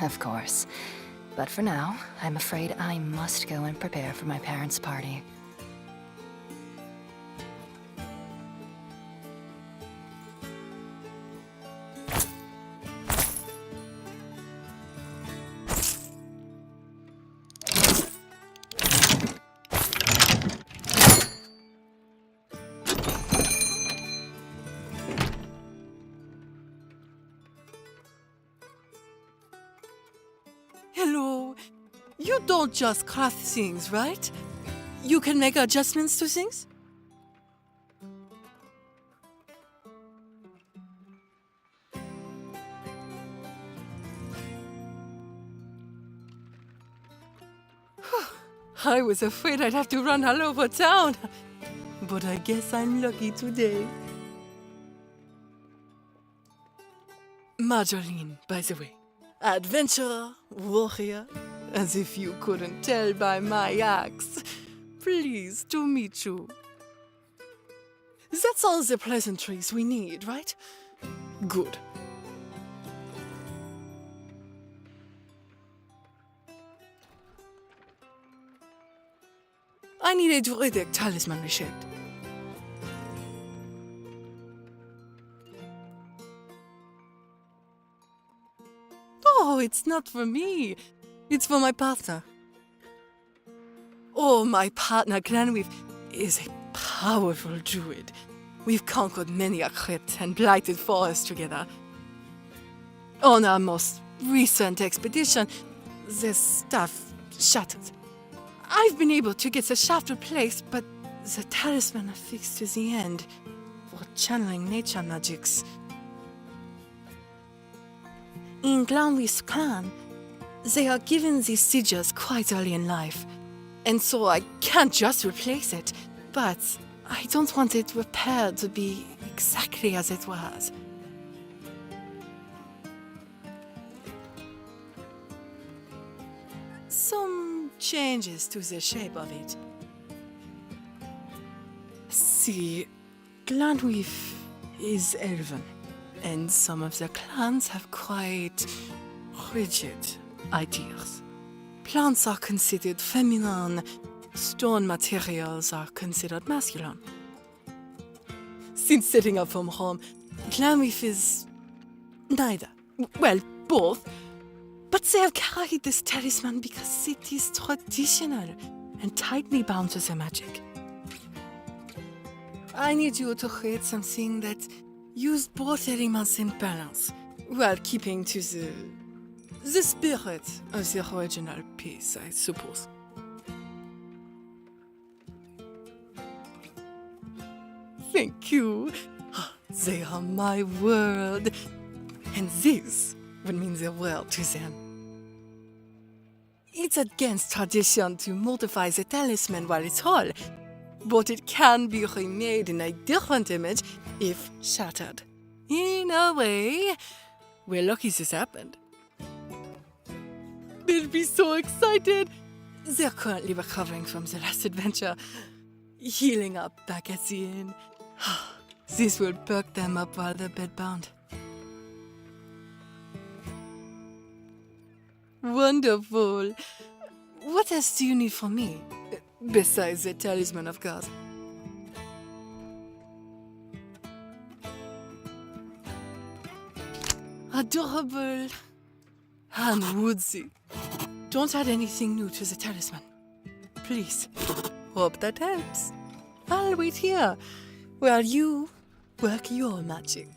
Of course. But for now, I'm afraid I must go and prepare for my parents' party. Hello. You don't just craft things, right? You can make adjustments to things? I was afraid I'd have to run all over town. But I guess I'm lucky today. Marjolène, by the way. Adventurer, warrior, as if you couldn't tell by my axe. Pleased to meet you. That's all the pleasantries we need, right? Good. I need a druidic talisman reshaped. Oh, it's not for me. It's for my partner. Oh, my partner, Granweave, is a powerful druid. We've conquered many a crypt and blighted forest together. On our most recent expedition, the staff shattered. I've been able to get the shaft replaced, but the talisman affixed to the end for channeling nature magics. In Glanweave's clan, they are given these sigils quite early in life, and so I can't just replace it, but I don't want it repaired to be exactly as it was. Some changes to the shape of it. See, Glanweave is elven, and some of the clans have quite rigid ideas. Plants are considered feminine, stone materials are considered masculine. Since setting up from home, Glanweave is neither. Well, both. But they have carried this talisman because it is traditional and tightly bound to the magic. I need you to create something that used both elements in balance, while keeping to the spirit of the original piece, I suppose. Thank you. They are my world, and this would mean the world to them. It's against tradition to mortify the talisman while it's whole, but it can be remade in a different image if shattered. In a way, we're lucky this happened. They'll be so excited. They're currently recovering from the last adventure, healing up back at the inn. This will perk them up while they're bedbound. Wonderful. What else do you need from me? Besides the talisman, of course. Adorable and woodsy. Don't add anything new to the talisman. Please. Hope that helps. I'll wait here while you work your magic.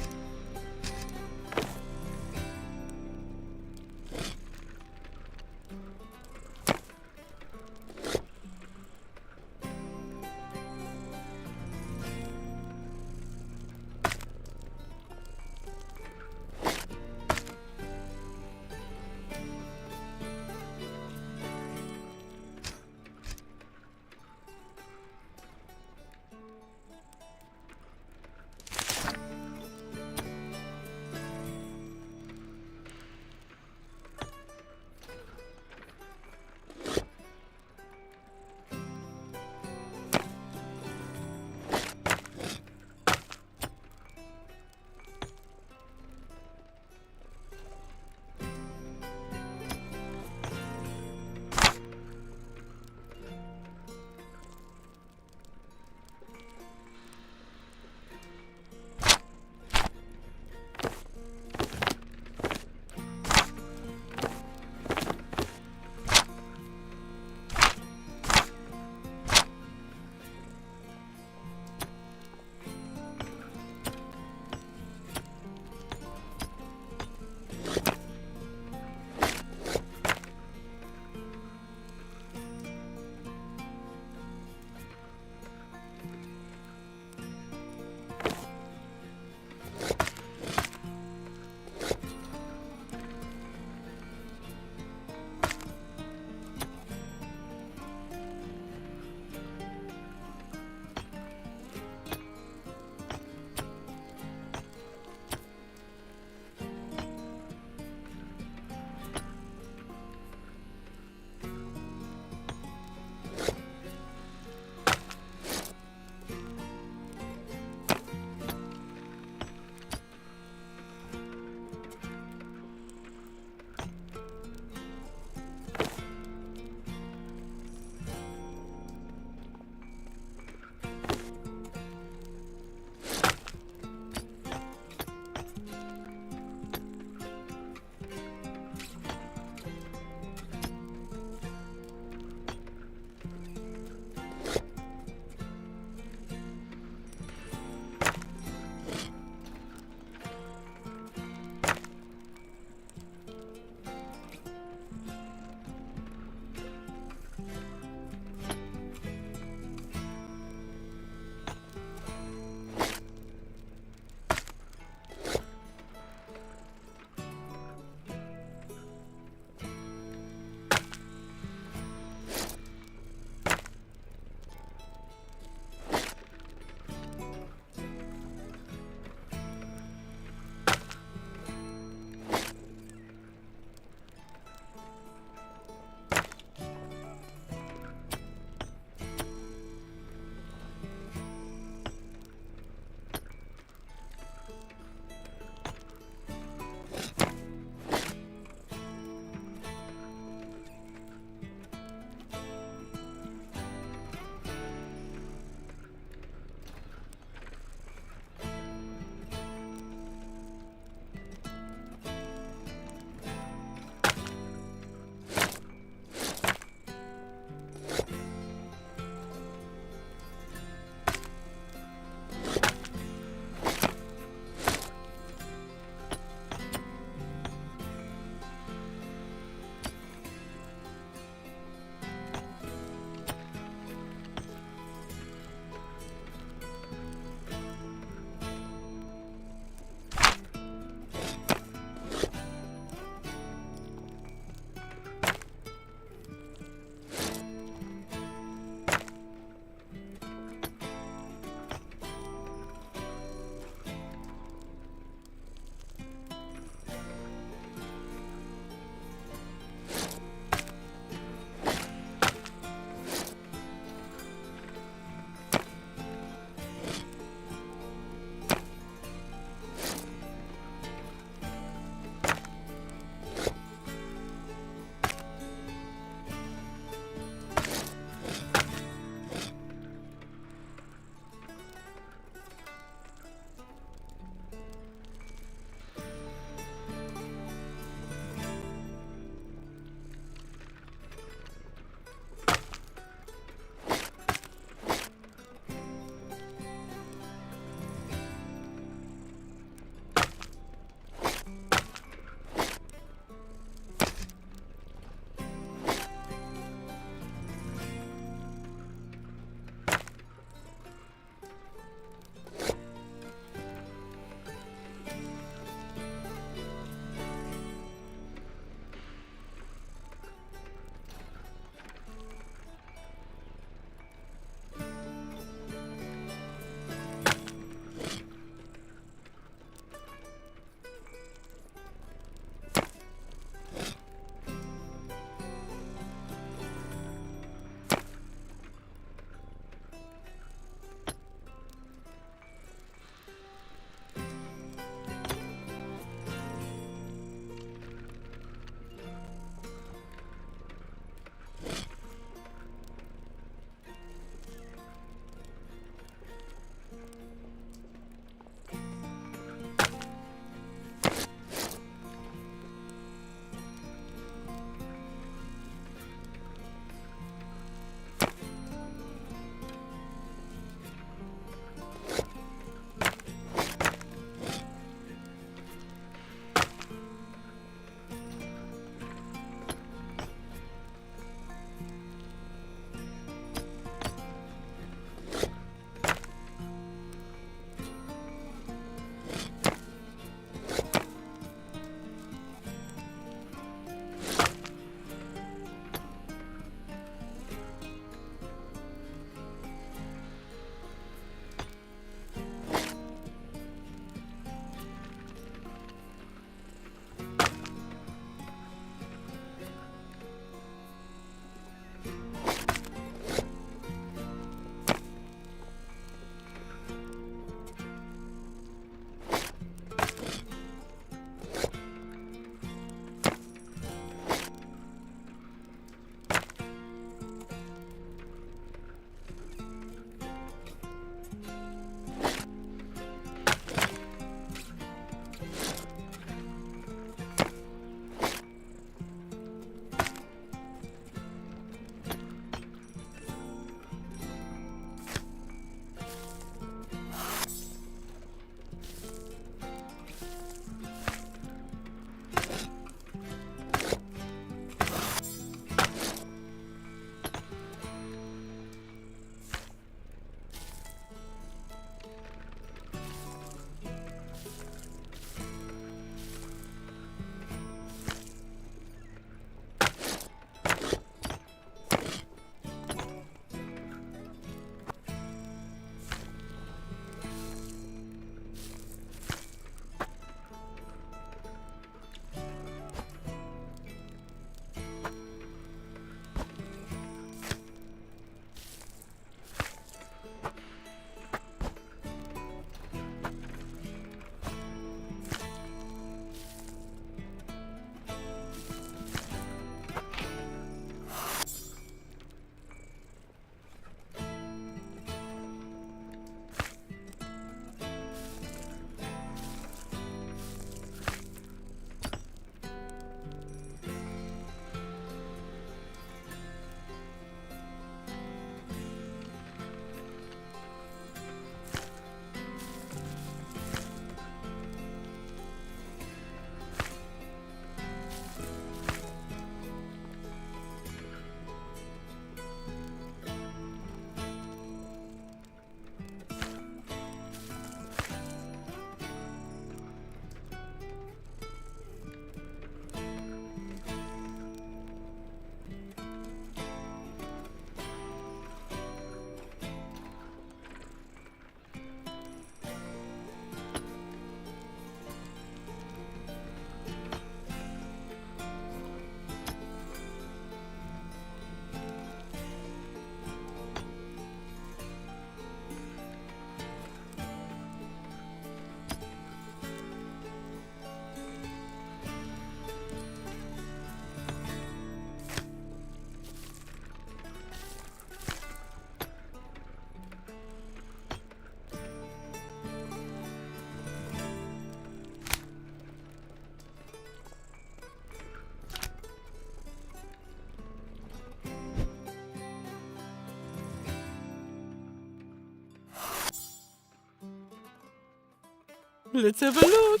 Let's have a look.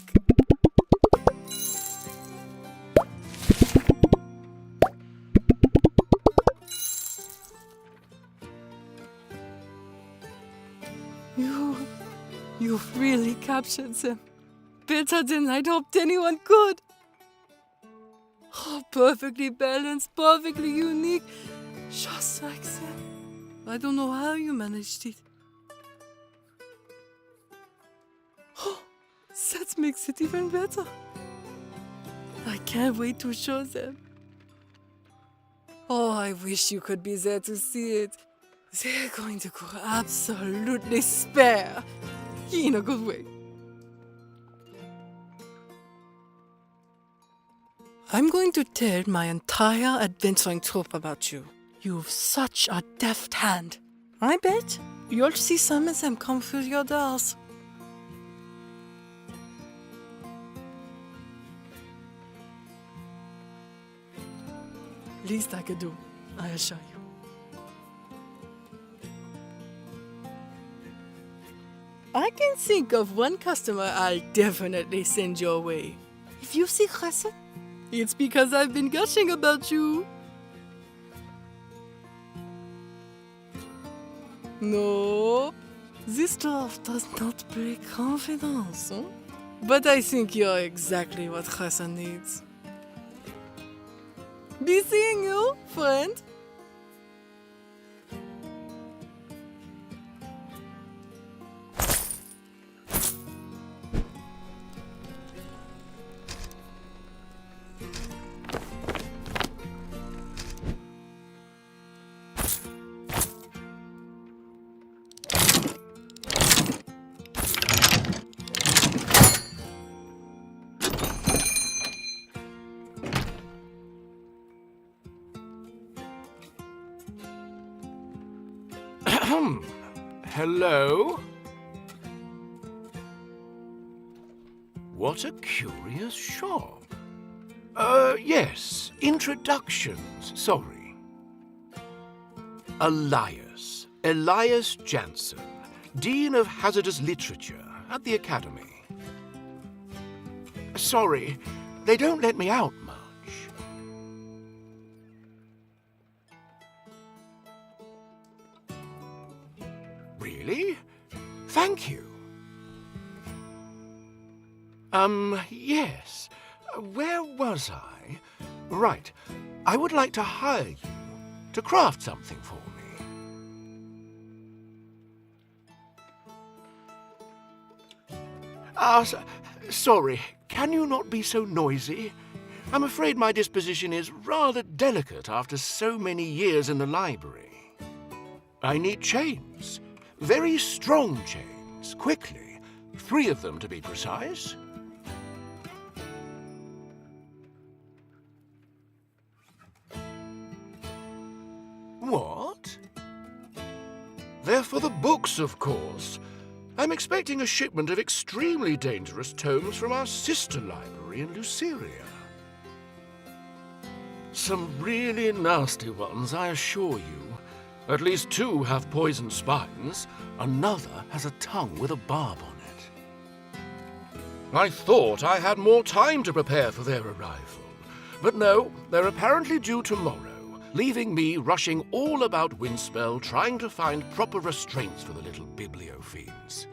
You've really captured them. Better than I'd hoped anyone could. Oh, perfectly balanced, perfectly unique. Just like them. I don't know how you managed it. Oh, that makes it even better. I can't wait to show them. Oh, I wish you could be there to see it. They're going to go absolutely spare. In a good way. I'm going to tell my entire adventuring troupe about you. You've such a deft hand. I bet you'll see some of them come through your doors. Least I could do, I assure you. I can think of one customer I'll definitely send your way. If you see Crescent, it's because I've been gushing about you. No, this dwarf does not break confidence, huh? But I think you're exactly what Crescent needs. Be seeing you, friend. Hello? What a curious shop. Yes, introductions, sorry. Elias Jansen, Dean of Hazardous Literature at the Academy. Sorry, they don't let me out much. Really? Thank you. Yes. Where was I? Right. I would like to hire you to craft something for me. Sorry. Can you not be so noisy? I'm afraid my disposition is rather delicate after so many years in the library. I need chains. Very strong chains, quickly. 3 of them, to be precise. What? They're for the books, of course. I'm expecting a shipment of extremely dangerous tomes from our sister library in Luceria. Some really nasty ones, I assure you. At least 2 have poisoned spines. Another has a tongue with a barb on it. I thought I had more time to prepare for their arrival. But no, they're apparently due tomorrow, leaving me rushing all about Windspell trying to find proper restraints for the little bibliophines.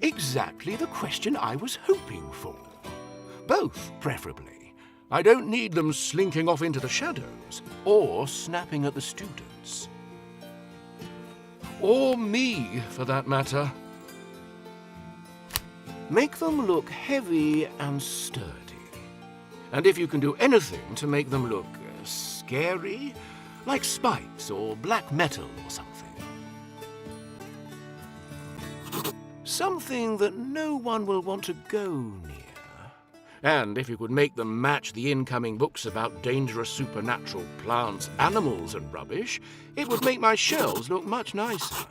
Exactly the question I was hoping for. Both, preferably. I don't need them slinking off into the shadows, or snapping at the students. Or me, for that matter. Make them look heavy and sturdy. And if you can do anything to make them look scary, like spikes or black metal or something. Something that no one will want to go near. And if you could make them match the incoming books about dangerous supernatural plants, animals and rubbish, it would make my shelves look much nicer.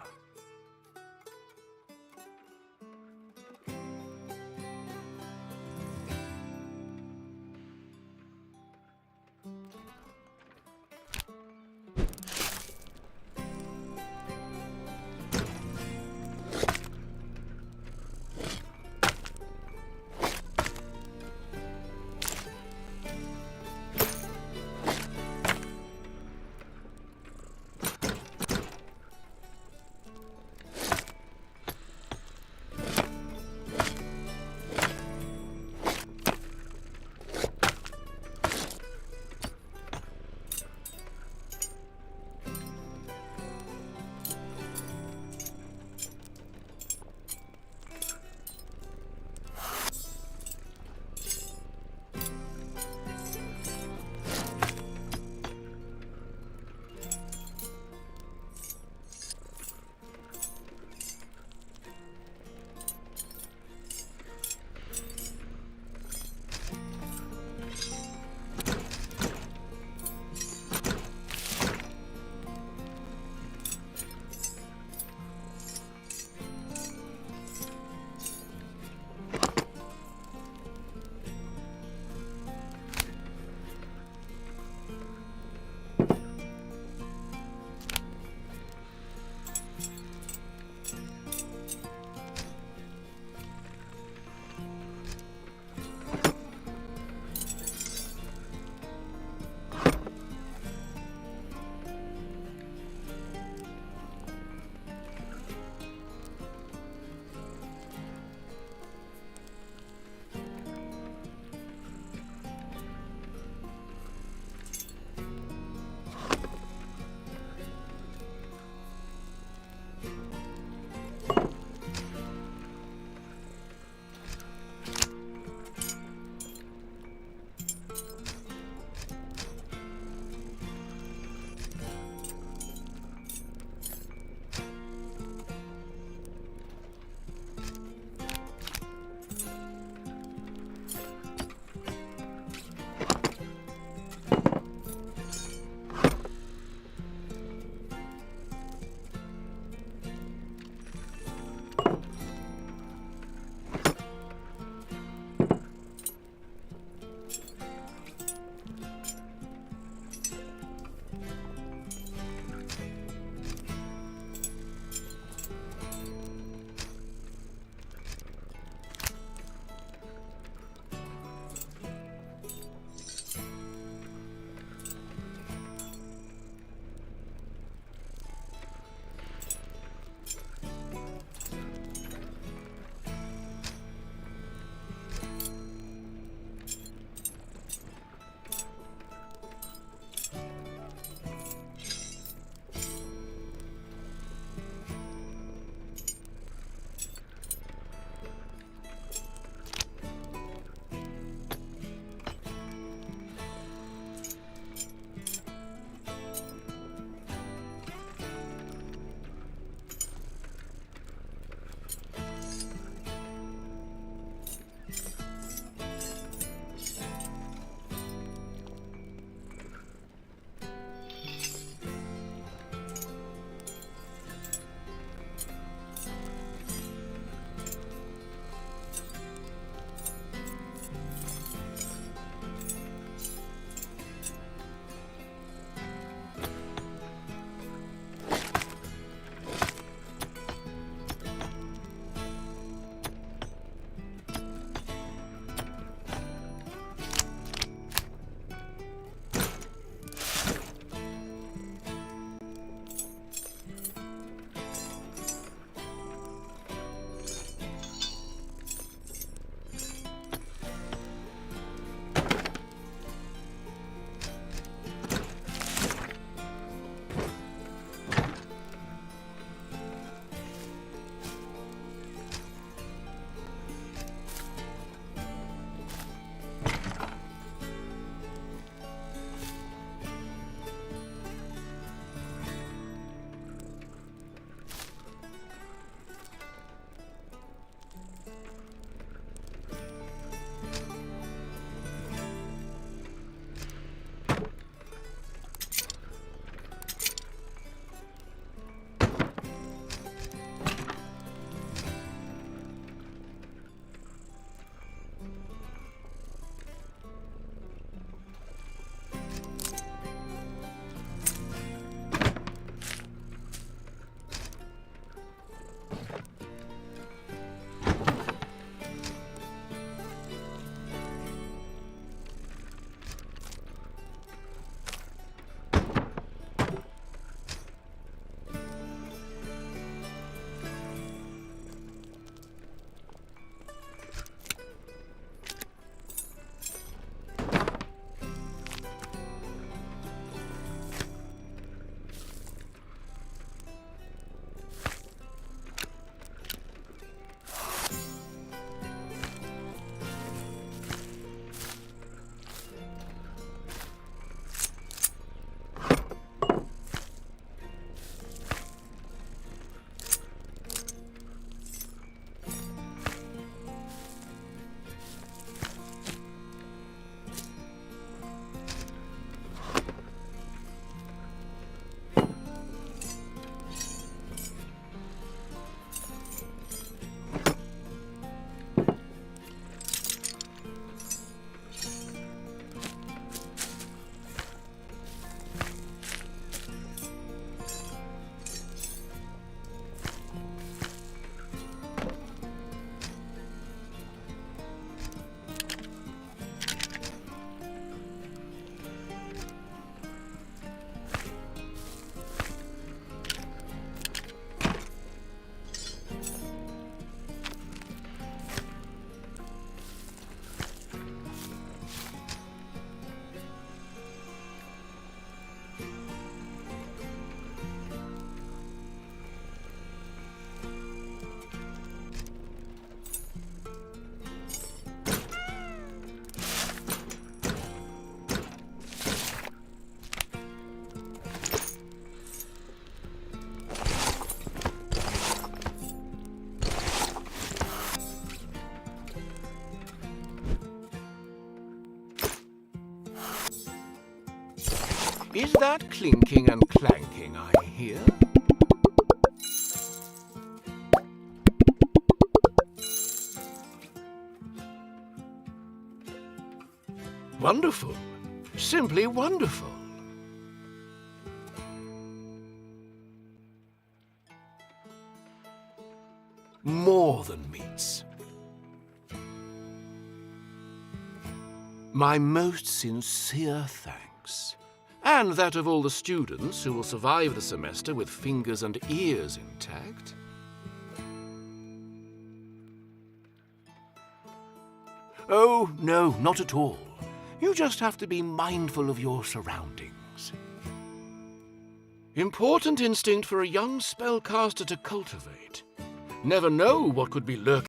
Is that clinking and clanking I hear? Wonderful. Simply wonderful. More than meets. My most sincere thanks. And that of all the students who will survive the semester with fingers and ears intact. Oh, no, not at all. You just have to be mindful of your surroundings. Important instinct for a young spellcaster to cultivate. Never know what could be lurking